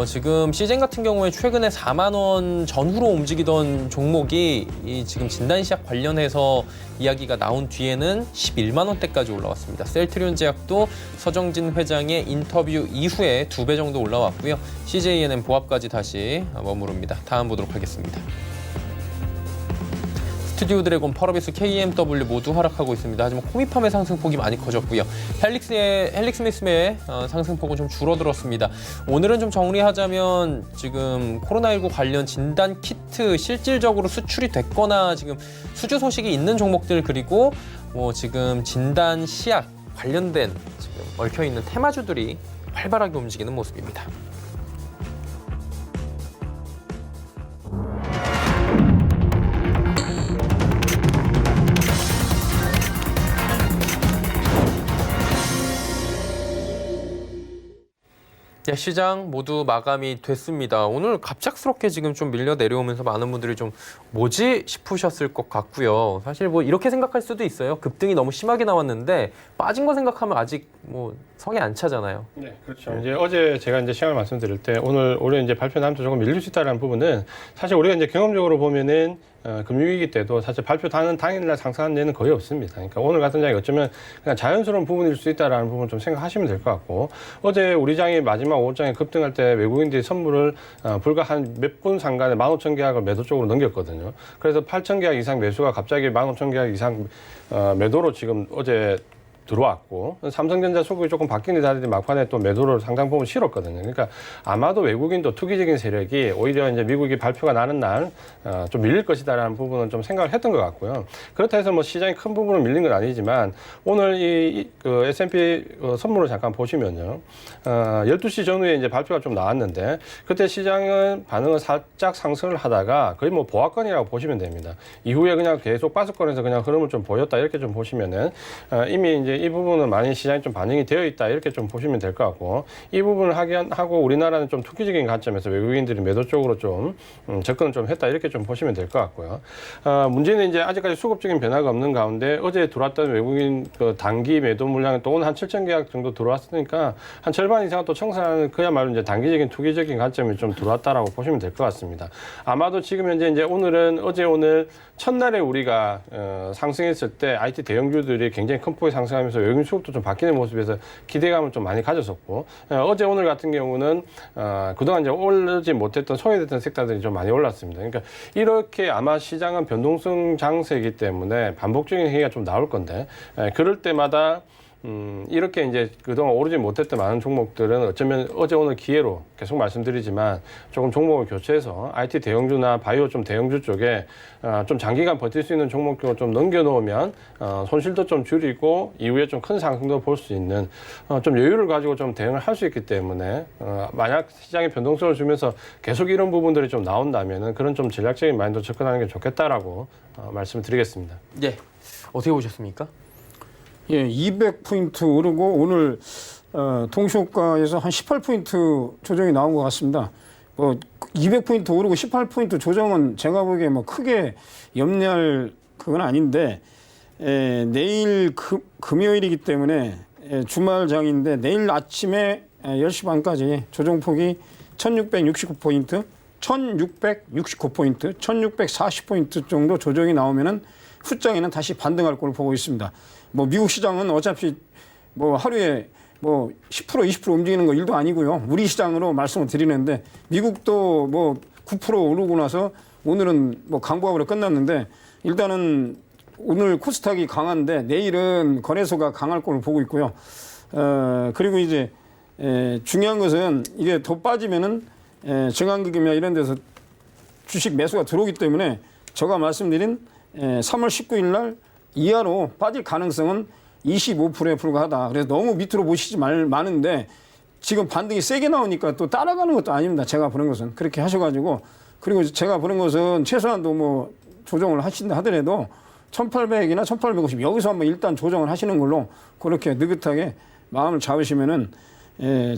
지금 시젠 같은 경우에 최근에 4만 원 전후로 움직이던 종목이 지금 진단시약 관련해서 이야기가 나온 뒤에는 11만 원대까지 올라왔습니다. 셀트리온 제약도 서정진 회장의 인터뷰 이후에 2배 정도 올라왔고요. CJENM 보합까지 다시 머무릅니다. 다음 보도록 하겠습니다. 스튜디오 드래곤, 펄어비스, KMW 모두 하락하고 있습니다. 하지만 코미팜의 상승폭이 많이 커졌고요. 헬릭스미스의 상승폭은 좀 줄어들었습니다. 오늘은 좀 정리하자면 지금 코로나19 관련 진단 키트 실질적으로 수출이 됐거나 지금 수주 소식이 있는 종목들 그리고 지금 진단 시약 관련된 지금 얽혀있는 테마주들이 활발하게 움직이는 모습입니다. 네, 시장 모두 마감이 됐습니다. 오늘 갑작스럽게 지금 좀 밀려 내려오면서 많은 분들이 좀 뭐지 싶으셨을 것 같고요. 사실 뭐 이렇게 생각할 수도 있어요. 급등이 너무 심하게 나왔는데 빠진 거 생각하면 아직 뭐 성에 안 차잖아요. 네, 그렇죠. 이제 어제 제가 이제 시장을 말씀드릴 때 올해 이제 발표 다음부터 조금 밀릴 수 있다는 부분은 사실 우리가 이제 경험적으로 보면은 금융위기 때도 사실 발표하는 당일날 상승한 데는 거의 없습니다. 그러니까 오늘 같은 장이 어쩌면 그냥 자연스러운 부분일 수 있다라는 부분 좀 생각하시면 될 것 같고 어제 우리 장이 마지막 5장에 급등할 때 외국인들이 선물을 불과 한 몇 분 상간에 15,000계약을 매도 쪽으로 넘겼거든요. 그래서 8,000계약 이상 매수가 갑자기 15,000계약 이상 매도로 지금 어제 들어왔고 삼성전자 소국이 조금 바뀌는 자리들이 막판에 또 매도를 상당부분 실었거든요. 그러니까 아마도 외국인도 투기적인 세력이 오히려 이제 미국이 발표가 나는 날 좀 밀릴 것이다라는 부분은 좀 생각을 했던 것 같고요. 그렇다 해서 뭐 시장이 큰 부분은 밀린 건 아니지만 오늘 그 S&P 선물을 잠깐 보시면요. 12시 전후에 이제 발표가 좀 나왔는데 그때 시장은 반응을 살짝 상승을 하다가 거의 뭐 보합권이라고 보시면 됩니다. 이후에 그냥 계속 빠스권에서 그냥 흐름을 좀 보였다 이렇게 좀 보시면은 이미 이제 이제 이 부분은 많이 시장에 좀 반영이 되어 있다 이렇게 좀 보시면 될 것 같고 이 부분을 하고 우리나라는 좀 투기적인 관점에서 외국인들이 매도 쪽으로 좀 접근을 좀 했다 이렇게 좀 보시면 될 것 같고요. 문제는 이제 아직까지 수급적인 변화가 없는 가운데 어제 들어왔던 외국인 그 단기 매도 물량은 또 오늘 한 7천 계약 정도 들어왔으니까 한 절반 이상은 또 청산하는 그야말로 이제 단기적인 투기적인 관점이 좀 들어왔다라고 보시면 될 것 같습니다. 아마도 지금 현재 이제 오늘은 어제 오늘 첫날에 우리가 상승했을 때 IT 대형주들이 굉장히 큰 폭의 상승하면서 외국인 수급도 좀 바뀌는 모습에서 기대감을 좀 많이 가졌었고 어제 오늘 같은 경우는 그동안 이제 오르지 못했던 소외됐던 섹터들이 좀 많이 올랐습니다. 그러니까 이렇게 아마 시장은 변동성 장세이기 때문에 반복적인 행위가 좀 나올 건데 그럴 때마다 이렇게 이제 그동안 오르지 못했던 많은 종목들은 어쩌면 어제 오늘 기회로 계속 말씀드리지만 조금 종목을 교체해서 IT 대형주나 바이오 좀 대형주 쪽에 좀 장기간 버틸 수 있는 종목으로 좀 넘겨놓으면 손실도 좀 줄이고 이후에 좀 큰 상승도 볼 수 있는 좀 여유를 가지고 좀 대응을 할 수 있기 때문에 만약 시장의 변동성을 주면서 계속 이런 부분들이 좀 나온다면은 그런 좀 전략적인 마인드로 접근하는 게 좋겠다라고 말씀을 드리겠습니다. 예, 어떻게 보셨습니까? 예, 200포인트 오르고 오늘 동시호가에서 한 18포인트 조정이 나온 것 같습니다. 200포인트 오르고 18포인트 조정은 제가 보기에 뭐 크게 염려할 그건 아닌데 내일 금요일이기 때문에 주말장인데 내일 아침에 10시 반까지 조정폭이 1669포인트, 1669포인트, 1640포인트 정도 조정이 나오면은 후장에는 다시 반등할 걸로 보고 있습니다. 뭐 미국 시장은 어차피 뭐 하루에 뭐 10% 20% 움직이는 거 일도 아니고요. 우리 시장으로 말씀을 드리는데 미국도 뭐 9% 오르고 나서 오늘은 뭐 강보합으로 끝났는데 일단은 오늘 코스닥이 강한데 내일은 거래소가 강할 걸로 보고 있고요. 그리고 이제 중요한 것은 이게 더 빠지면은 증강기금이나 이런 데서 주식 매수가 들어오기 때문에 제가 말씀드린 3월 19일 날 이하로 빠질 가능성은 25%에 불과하다. 그래서 너무 밑으로 보시지 마는데 지금 반등이 세게 나오니까 또 따라가는 것도 아닙니다. 제가 보는 것은 그렇게 하셔가지고 그리고 제가 보는 것은 최소한도 뭐 조정을 하신다 하더라도 1800이나 1850 여기서 한번 일단 조정을 하시는 걸로 그렇게 느긋하게 마음을 잡으시면은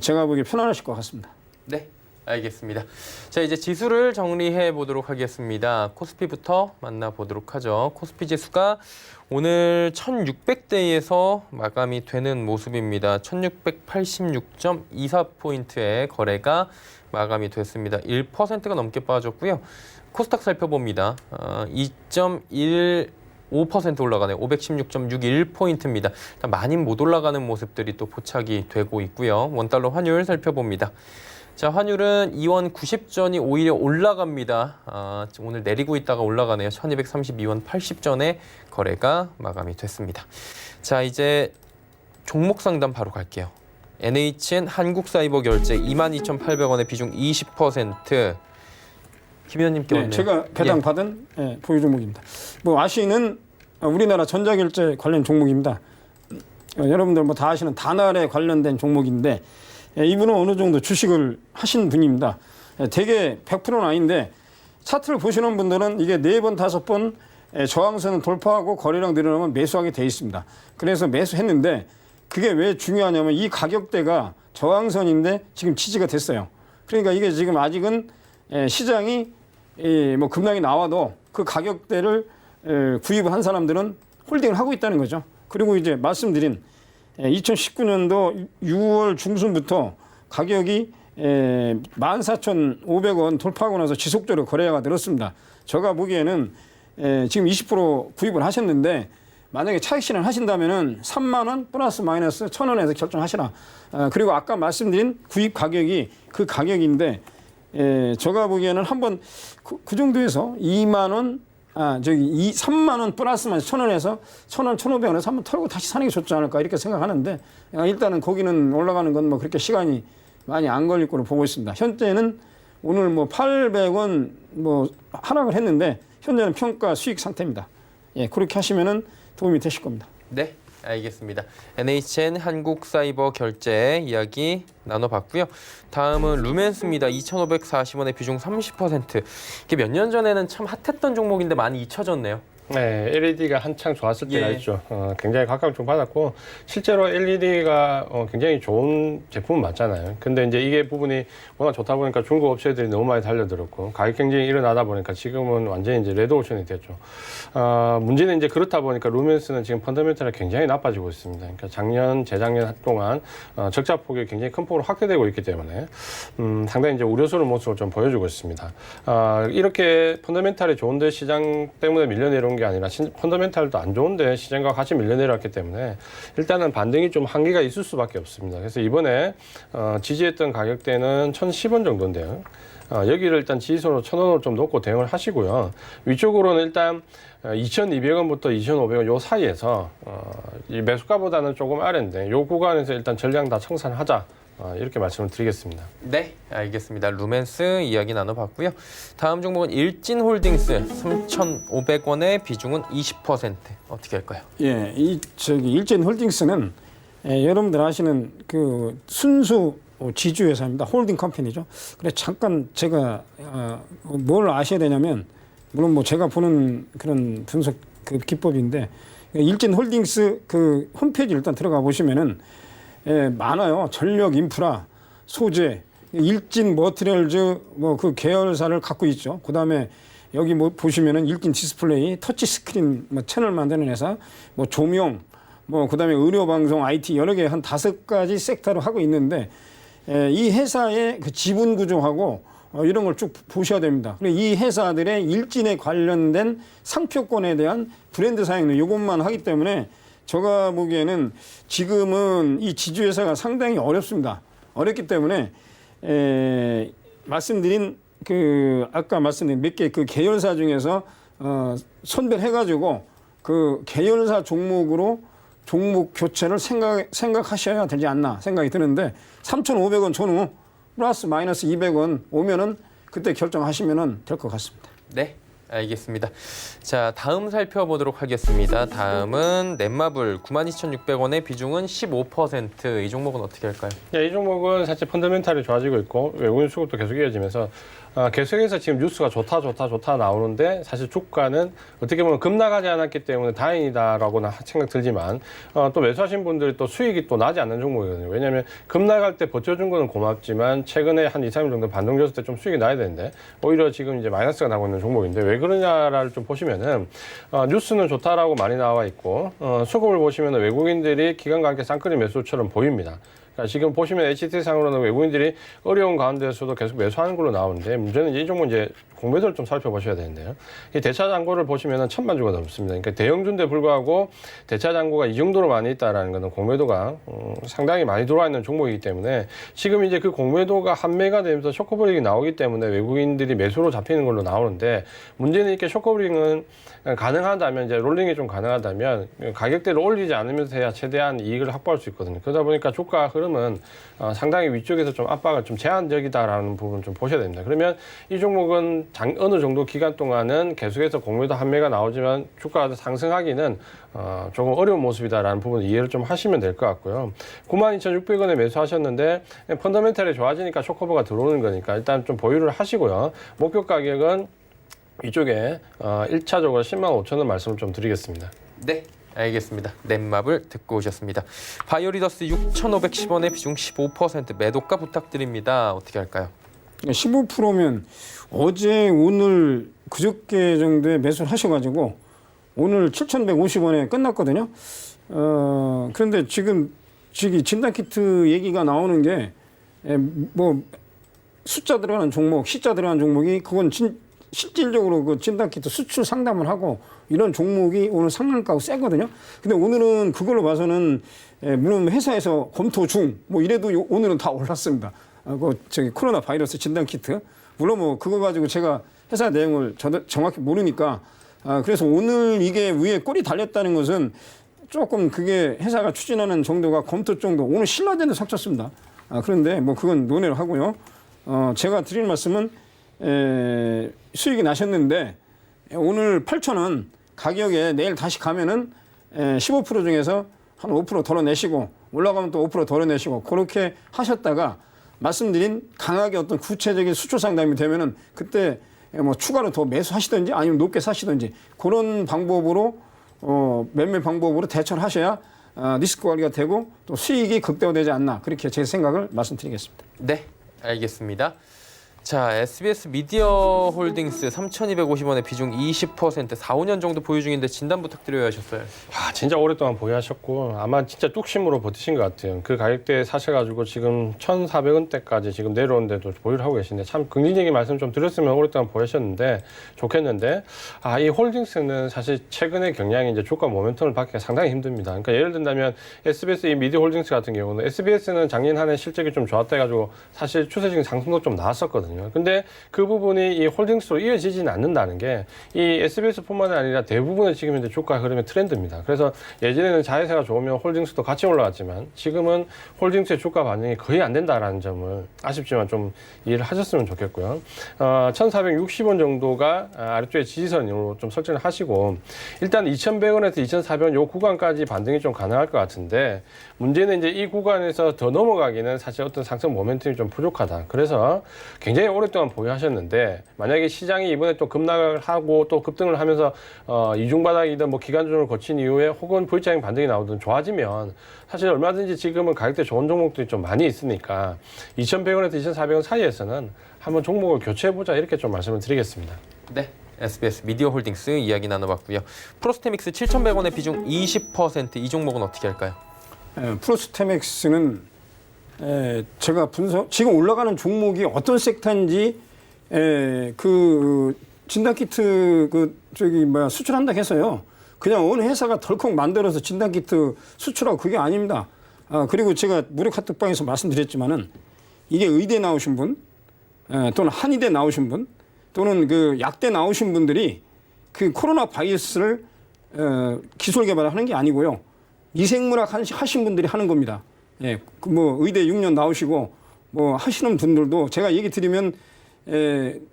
제가 보기에 편안하실 것 같습니다. 네. 알겠습니다. 자, 이제 지수를 정리해 보도록 하겠습니다. 코스피부터 만나보도록 하죠. 코스피 지수가 오늘 1600대에서 마감이 되는 모습입니다. 1686.24포인트의 거래가 마감이 됐습니다. 1%가 넘게 빠졌고요. 코스닥 살펴봅니다. 2.15% 올라가네요. 516.61포인트입니다. 많이 못 올라가는 모습들이 또 포착이 되고 있고요. 원달러 환율 살펴봅니다. 자, 환율은 2원 90전이 오히려 올라갑니다. 오늘 내리고 있다가 올라가네요. 1232원 80전에 거래가 마감이 됐습니다. 자, 이제 종목 상담 바로 갈게요. NHN 한국사이버결제 22,800원의 비중 20%. 김 의원님께 네, 제가 배당 받은 보유 종목입니다. 뭐 아시는 우리나라 전자결제 관련 종목입니다. 여러분들 뭐 다 아시는 다날에 관련된 종목인데 이분은 어느 정도 주식을 하신 분입니다. 되게 100%는 아닌데 차트를 보시는 분들은 이게 4번, 5번 저항선을 돌파하고 거래량 늘어나면 매수하게 돼 있습니다. 그래서 매수했는데 그게 왜 중요하냐면 이 가격대가 저항선인데 지금 지지가 됐어요. 그러니까 이게 지금 아직은 시장이 뭐 급락이 나와도 그 가격대를 구입을 한 사람들은 홀딩을 하고 있다는 거죠. 그리고 이제 말씀드린 2019년도 6월 중순부터 가격이 14,500원 돌파하고 나서 지속적으로 거래가 늘었습니다. 제가 보기에는 지금 20% 구입을 하셨는데 만약에 차익 실현 하신다면은 3만 원 플러스 마이너스 1,000원에서 결정하시라. 그리고 아까 말씀드린 구입 가격이 그 가격인데 제가 보기에는 한번 그 정도에서 2만 원 3만 원 플러스만 1,000원에서 1,000원, 1,500원에서 한번 털고 다시 사는 게 좋지 않을까 이렇게 생각하는데 일단은 거기는 올라가는 건 뭐 그렇게 시간이 많이 안 걸릴 거로 보고 있습니다. 현재는 오늘 뭐 800원 뭐 하락을 했는데 현재는 평가 수익 상태입니다. 예, 그렇게 하시면은 도움이 되실 겁니다. 네, 알겠습니다. NHN 한국사이버결제 이야기 나눠봤고요. 다음은 루멘스입니다. 2,540원의 비중 30%. 이게 몇 년 전에는 참 핫했던 종목인데 많이 잊혀졌네요. 네, LED가 한창 좋았을 때가 예. 있죠. 굉장히 각광 받았고 실제로 LED가 굉장히 좋은 제품은 맞잖아요. 근데 이제 이게 부분이 워낙 좋다 보니까 중국 업체들이 너무 많이 달려들었고 가격 경쟁이 일어나다 보니까 지금은 완전히 이제 레드오션이 됐죠. 문제는 이제 그렇다 보니까 루멘스는 지금 펀더멘털이 굉장히 나빠지고 있습니다. 그러니까 작년, 재작년 동안 적자 폭이 굉장히 큰 폭으로 확대되고 있기 때문에 상당히 이제 우려스러운 모습을 좀 보여주고 있습니다. 이렇게 펀더멘털이 좋은데 시장 때문에 밀려내려온 게 아니라 펀더멘털도 안 좋은데 시장과 같이 밀려내려왔기 때문에 일단은 반등이 좀 한계가 있을 수밖에 없습니다. 그래서 이번에 지지했던 가격대는 1,010원 정도인데요. 여기를 일단 지지선으로 1,000원으로 좀 놓고 대응을 하시고요. 위쪽으로는 일단 2,200원부터 2,500원 요 사이에서 이 매수가보다는 조금 아래인데 요 구간에서 일단 전량 다 청산하자. 이렇게 말씀을 드리겠습니다. 네, 알겠습니다. 루멘스 이야기 나눠봤고요. 다음 종목은 일진홀딩스 3,500원의 비중은 20%. 어떻게 할까요? 예, 일진홀딩스는 여러분들 아시는 그 순수 지주회사입니다. 홀딩 컴퍼니죠. 그래 잠깐 제가 뭘 아셔야 되냐면 물론 뭐 제가 보는 그런 분석 그 기법인데 일진홀딩스 그 홈페이지 일단 들어가 보시면은 많아요. 전력 인프라, 소재, 일진 머티리얼즈 뭐 그 계열사를 갖고 있죠. 그다음에 여기 뭐 보시면은 일진 디스플레이, 터치 스크린 뭐 채널 만드는 회사, 뭐 조명, 뭐 그다음에 의료 방송, IT 여러 개 한 5가지 섹터로 하고 있는데 이 회사의 그 지분 구조하고 이런 걸 쭉 보셔야 됩니다. 그리고 이 회사들의 일진에 관련된 상표권에 대한 브랜드 사용 이것만 하기 때문에 제가 보기에는 지금은 이 지주회사가 상당히 어렵습니다. 어렵기 때문에 말씀드린 그 아까 말씀드린 몇 개 그 계열사 중에서 선별해가지고 그 계열사 종목으로 종목 교체를 생각하셔야 되지 않나 생각이 드는데 3,500원 전후 플러스 마이너스 200원 오면은 그때 결정하시면은 될 것 같습니다. 네, 알겠습니다. 자, 다음 살펴보도록 하겠습니다. 다음은 넷마블 92,600원의 비중은 15%. 이 종목은 어떻게 할까요? 네, 이 종목은 사실 펀더멘탈이 좋아지고 있고 외국인 수급도 계속 이어지면서 계속해서 지금 뉴스가 좋다 나오는데 사실 주가는 어떻게 보면 급락하지 않았기 때문에 다행이다라고는 생각 들지만 또 매수하신 분들이 또 수익이 또 나지 않는 종목이거든요. 왜냐하면 급락할 때 버텨준 거는 고맙지만 최근에 한 2, 3일 정도 반등 줬을 때 좀 수익이 나야 되는데 오히려 지금 이제 마이너스가 나고 있는 종목인데 왜 그러냐를 좀 보시면은 뉴스는 좋다라고 많이 나와 있고 수급을 보시면 외국인들이 기관과 함께 쌍끌이 매수처럼 보입니다. 지금 보시면 HT상으로는 외국인들이 어려운 가운데서도 계속 매수하는 걸로 나오는데 문제는 이 종목 이제 공매도를 좀 살펴보셔야 되는데요. 이 대차 잔고를 보시면은 1,000만 주가 넘습니다. 그러니까 대형주인데 불구하고 대차 잔고가 이 정도로 많이 있다라는 것은 공매도가 상당히 많이 들어와 있는 종목이기 때문에 지금 이제 그 공매도가 한매가 되면서 쇼크브릭이 나오기 때문에 외국인들이 매수로 잡히는 걸로 나오는데 문제는 이렇게 쇼크브릭은 가능하다면 이제 롤링이 좀 가능하다면 가격대를 올리지 않으면서 해야 최대한 이익을 확보할 수 있거든요. 그러다 보니까 주가 흐름은 상당히 위쪽에서 좀 압박을 좀 제한적이다라는 부분 좀 보셔야 됩니다. 그러면 이 종목은 어느 정도 기간 동안은 계속해서 공매도 한매가 나오지만 주가가 상승하기는 조금 어려운 모습이다라는 부분 이해를 좀 하시면 될 것 같고요. 92,600원에 매수하셨는데 펀더멘탈이 좋아지니까 쇼커버가 들어오는 거니까 일단 좀 보유를 하시고요. 목표 가격은 이쪽에 1차적으로 105,000원 말씀을 좀 드리겠습니다. 네, 알겠습니다. 넷마블 듣고 오셨습니다. 바이오리더스 6,510원의 비중 15% 매도가 부탁드립니다. 어떻게 할까요? 15%면 어제 오늘 그저께 정도에 매수를 하셔가지고 오늘 7,150원에 끝났거든요. 그런데 지금 진단키트 얘기가 나오는 게 뭐 숫자 들어가는 종목, 시자 들어가는 종목이 그건 실질적으로 그 진단키트 수출 상담을 하고 이런 종목이 오늘 상한가고 세거든요. 근데 오늘은 그걸로 봐서는 물론 회사에서 검토 중 뭐 이래도 오늘은 다 올랐습니다. 코로나 바이러스 진단키트. 물론 뭐 그거 가지고 제가 회사 내용을 정확히 모르니까 그래서 오늘 이게 위에 꼴이 달렸다는 것은 조금 그게 회사가 추진하는 정도가 검토 정도 오늘 신라젠도 삭쳤습니다. 그런데 뭐 그건 논의를 하고요. 제가 드리는 말씀은 수익이 나셨는데 오늘 8,000원 가격에 내일 다시 가면은 15% 중에서 한 5% 덜어내시고 올라가면 또 5% 덜어내시고 그렇게 하셨다가 말씀드린 강하게 어떤 구체적인 수출 상담이 되면은 그때 뭐 추가로 더 매수하시든지 아니면 높게 사시든지 그런 방법으로 매매 방법으로 대처를 하셔야 리스크 관리가 되고 또 수익이 극대화되지 않나 그렇게 제 생각을 말씀드리겠습니다. 네, 알겠습니다. 자, SBS 미디어 홀딩스 3,250원의 비중 20% 4, 5년 정도 보유 중인데 진단 부탁드려야 하셨어요. 진짜 오랫동안 보유하셨고 아마 진짜 뚝심으로 버티신 것 같아요. 그 가격대에 사셔가지고 지금 1,400원대까지 지금 내려오는데도 보유를 하고 계신데 참 긍정적인 말씀 좀 드렸으면 오랫동안 보유하셨는데 좋겠는데 이 홀딩스는 사실 최근에 경향이 이제 주가 모멘텀을 받기가 상당히 힘듭니다. 그러니까 예를 든다면 SBS 이 미디어 홀딩스 같은 경우는 SBS는 작년 한 해 실적이 좀 좋았다 해가지고 사실 추세적인 상승도 좀 나왔었거든요. 근데 그 부분이 이 홀딩스로 이어지지는 않는다는 게 이 SBS뿐만 아니라 대부분의 지금 현재 주가 흐름의 트렌드입니다. 그래서 예전에는 자회사가 좋으면 홀딩스도 같이 올라갔지만 지금은 홀딩스의 주가 반영이 거의 안 된다라는 점을 아쉽지만 좀 이해를 하셨으면 좋겠고요. 1,460원 정도가 아래쪽에 지지선으로 좀 설정을 하시고 일단 2,100원에서 2,400원 요 구간까지 반등이 좀 가능할 것 같은데 문제는 이제 이 구간에서 더 넘어가기는 사실 어떤 상승 모멘텀이 좀 부족하다. 그래서 굉장히 오랫동안 보유하셨는데 만약에 시장이 이번에 또 급락을 하고 또 급등을 하면서 이중바닥이든 뭐 기간조정을 거친 이후에 혹은 V자형 반등이 나오든 좋아지면 사실 얼마든지 지금은 가격대 좋은 종목들이 좀 많이 있으니까 2,100원에서 2,400원 사이에서는 한번 종목을 교체해보자 이렇게 좀 말씀을 드리겠습니다. 네, SBS 미디어 홀딩스 이야기 나눠봤고요. 프로스테믹스 7,100원의 비중 20% 이 종목은 어떻게 할까요? 프로스테맥스는 제가 지금 올라가는 종목이 어떤 섹터인지 그 진단키트 수출한다 해서요. 그냥 어느 회사가 덜컥 만들어서 진단키트 수출하고 그게 아닙니다. 그리고 제가 무료 카톡방에서 말씀드렸지만은 이게 의대 나오신 분 또는 한의대 나오신 분 또는 그 약대 나오신 분들이 그 코로나 바이러스를 기술 개발하는 게 아니고요. 미생물학 하신 분들이 하는 겁니다. 예, 뭐 의대 6년 나오시고 뭐 하시는 분들도 제가 얘기 드리면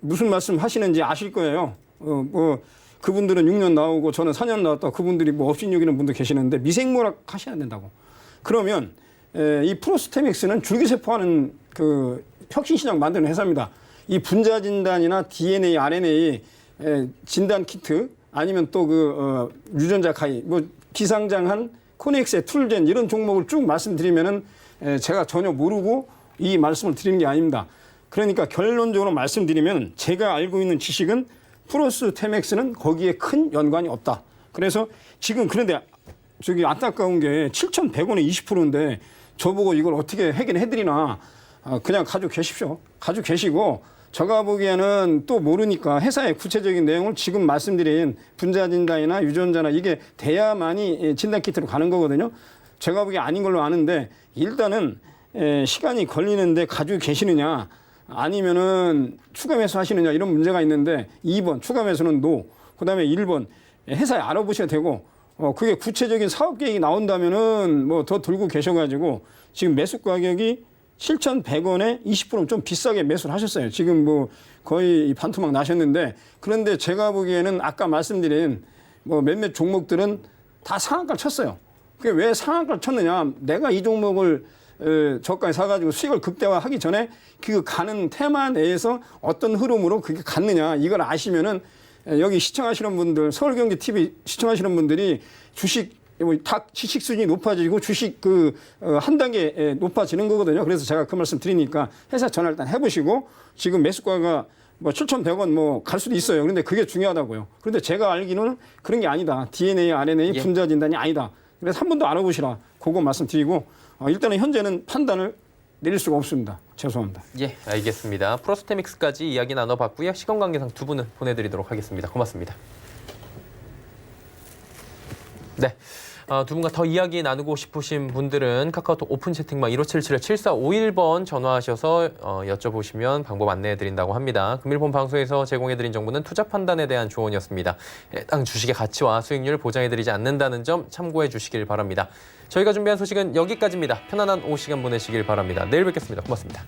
무슨 말씀 하시는지 아실 거예요. 뭐 그분들은 6년 나오고 저는 4년 나왔다. 그분들이 뭐 업신여기는 분도 계시는데 미생물학 하셔야 된다고. 그러면 이 프로스테믹스는 줄기세포하는 그 혁신시장 만드는 회사입니다. 이 분자 진단이나 DNA, RNA 진단 키트 아니면 또 그 유전자 가위 뭐 기상장한 코넥스의 툴젠 이런 종목을 쭉 말씀드리면은 제가 전혀 모르고 이 말씀을 드리는 게 아닙니다. 그러니까 결론적으로 말씀드리면 제가 알고 있는 지식은 프로스테맥스는 거기에 큰 연관이 없다. 그래서 지금 그런데 저기 안타까운 게 7,100원에 20%인데 저보고 이걸 어떻게 해드리나 그냥 가지고 계십시오. 가지고 계시고 제가 보기에는 또 모르니까 회사의 구체적인 내용을 지금 말씀드린 분자 진단이나 유전자나 이게 돼야만이 진단 키트로 가는 거거든요. 제가 보기에 아닌 걸로 아는데 일단은 시간이 걸리는데 가지고 계시느냐 아니면은 추가 매수 하시느냐 이런 문제가 있는데 2번 추가 매수는 노. 그다음에 1번 회사에 알아보셔야 되고 그게 구체적인 사업 계획이 나온다면은 뭐 더 들고 계셔가지고 지금 매수 가격이 7,100원에 20%는 좀 비싸게 매수를 하셨어요. 지금 뭐 거의 반토막 나셨는데 그런데 제가 보기에는 아까 말씀드린 뭐 몇몇 종목들은 다 상한가를 쳤어요. 그게 왜 상한가를 쳤느냐? 내가 이 종목을 저가에 사가지고 수익을 극대화하기 전에 그 가는 테마 내에서 어떤 흐름으로 그게 갔느냐 이걸 아시면은 여기 시청하시는 분들 서울경제 TV 시청하시는 분들이 주식 다 지식 수준이 높아지고 주식 한 단계 높아지는 거거든요. 그래서 제가 그 말씀 드리니까 회사 전화 일단 해보시고 지금 매수가가 뭐 7,100원 뭐 갈 수도 있어요. 그런데 그게 중요하다고요. 그런데 제가 알기는 그런 게 아니다. DNA, RNA 분자 진단이 아니다. 그래서 한 번 더 알아보시라. 그거 말씀드리고 일단은 현재는 판단을 내릴 수가 없습니다. 죄송합니다. 예, 알겠습니다. 프로스테믹스까지 이야기 나눠봤고요. 시간 관계상 두 분은 보내드리도록 하겠습니다. 고맙습니다. 네. 두 분과 더 이야기 나누고 싶으신 분들은 카카오톡 오픈 채팅방 1577-7451번 전화하셔서 여쭤보시면 방법 안내해드린다고 합니다. 금일본 방송에서 제공해드린 정보는 투자 판단에 대한 조언이었습니다. 해당 주식의 가치와 수익률 보장해드리지 않는다는 점 참고해 주시길 바랍니다. 저희가 준비한 소식은 여기까지입니다. 편안한 오후 시간 보내시길 바랍니다. 내일 뵙겠습니다. 고맙습니다.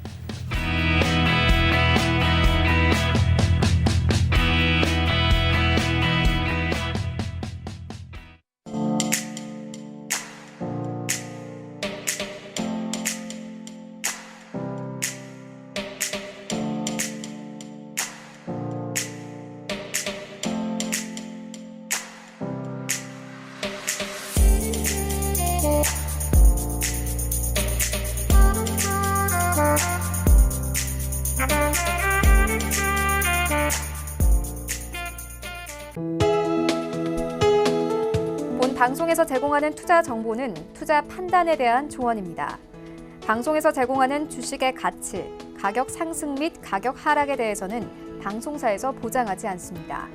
방송에서 제공하는 투자 정보는 투자 판단에 대한 조언입니다. 방송에서 제공하는 주식의 가치, 가격 상승 및 가격 하락에 대해서는 방송사에서 보장하지 않습니다.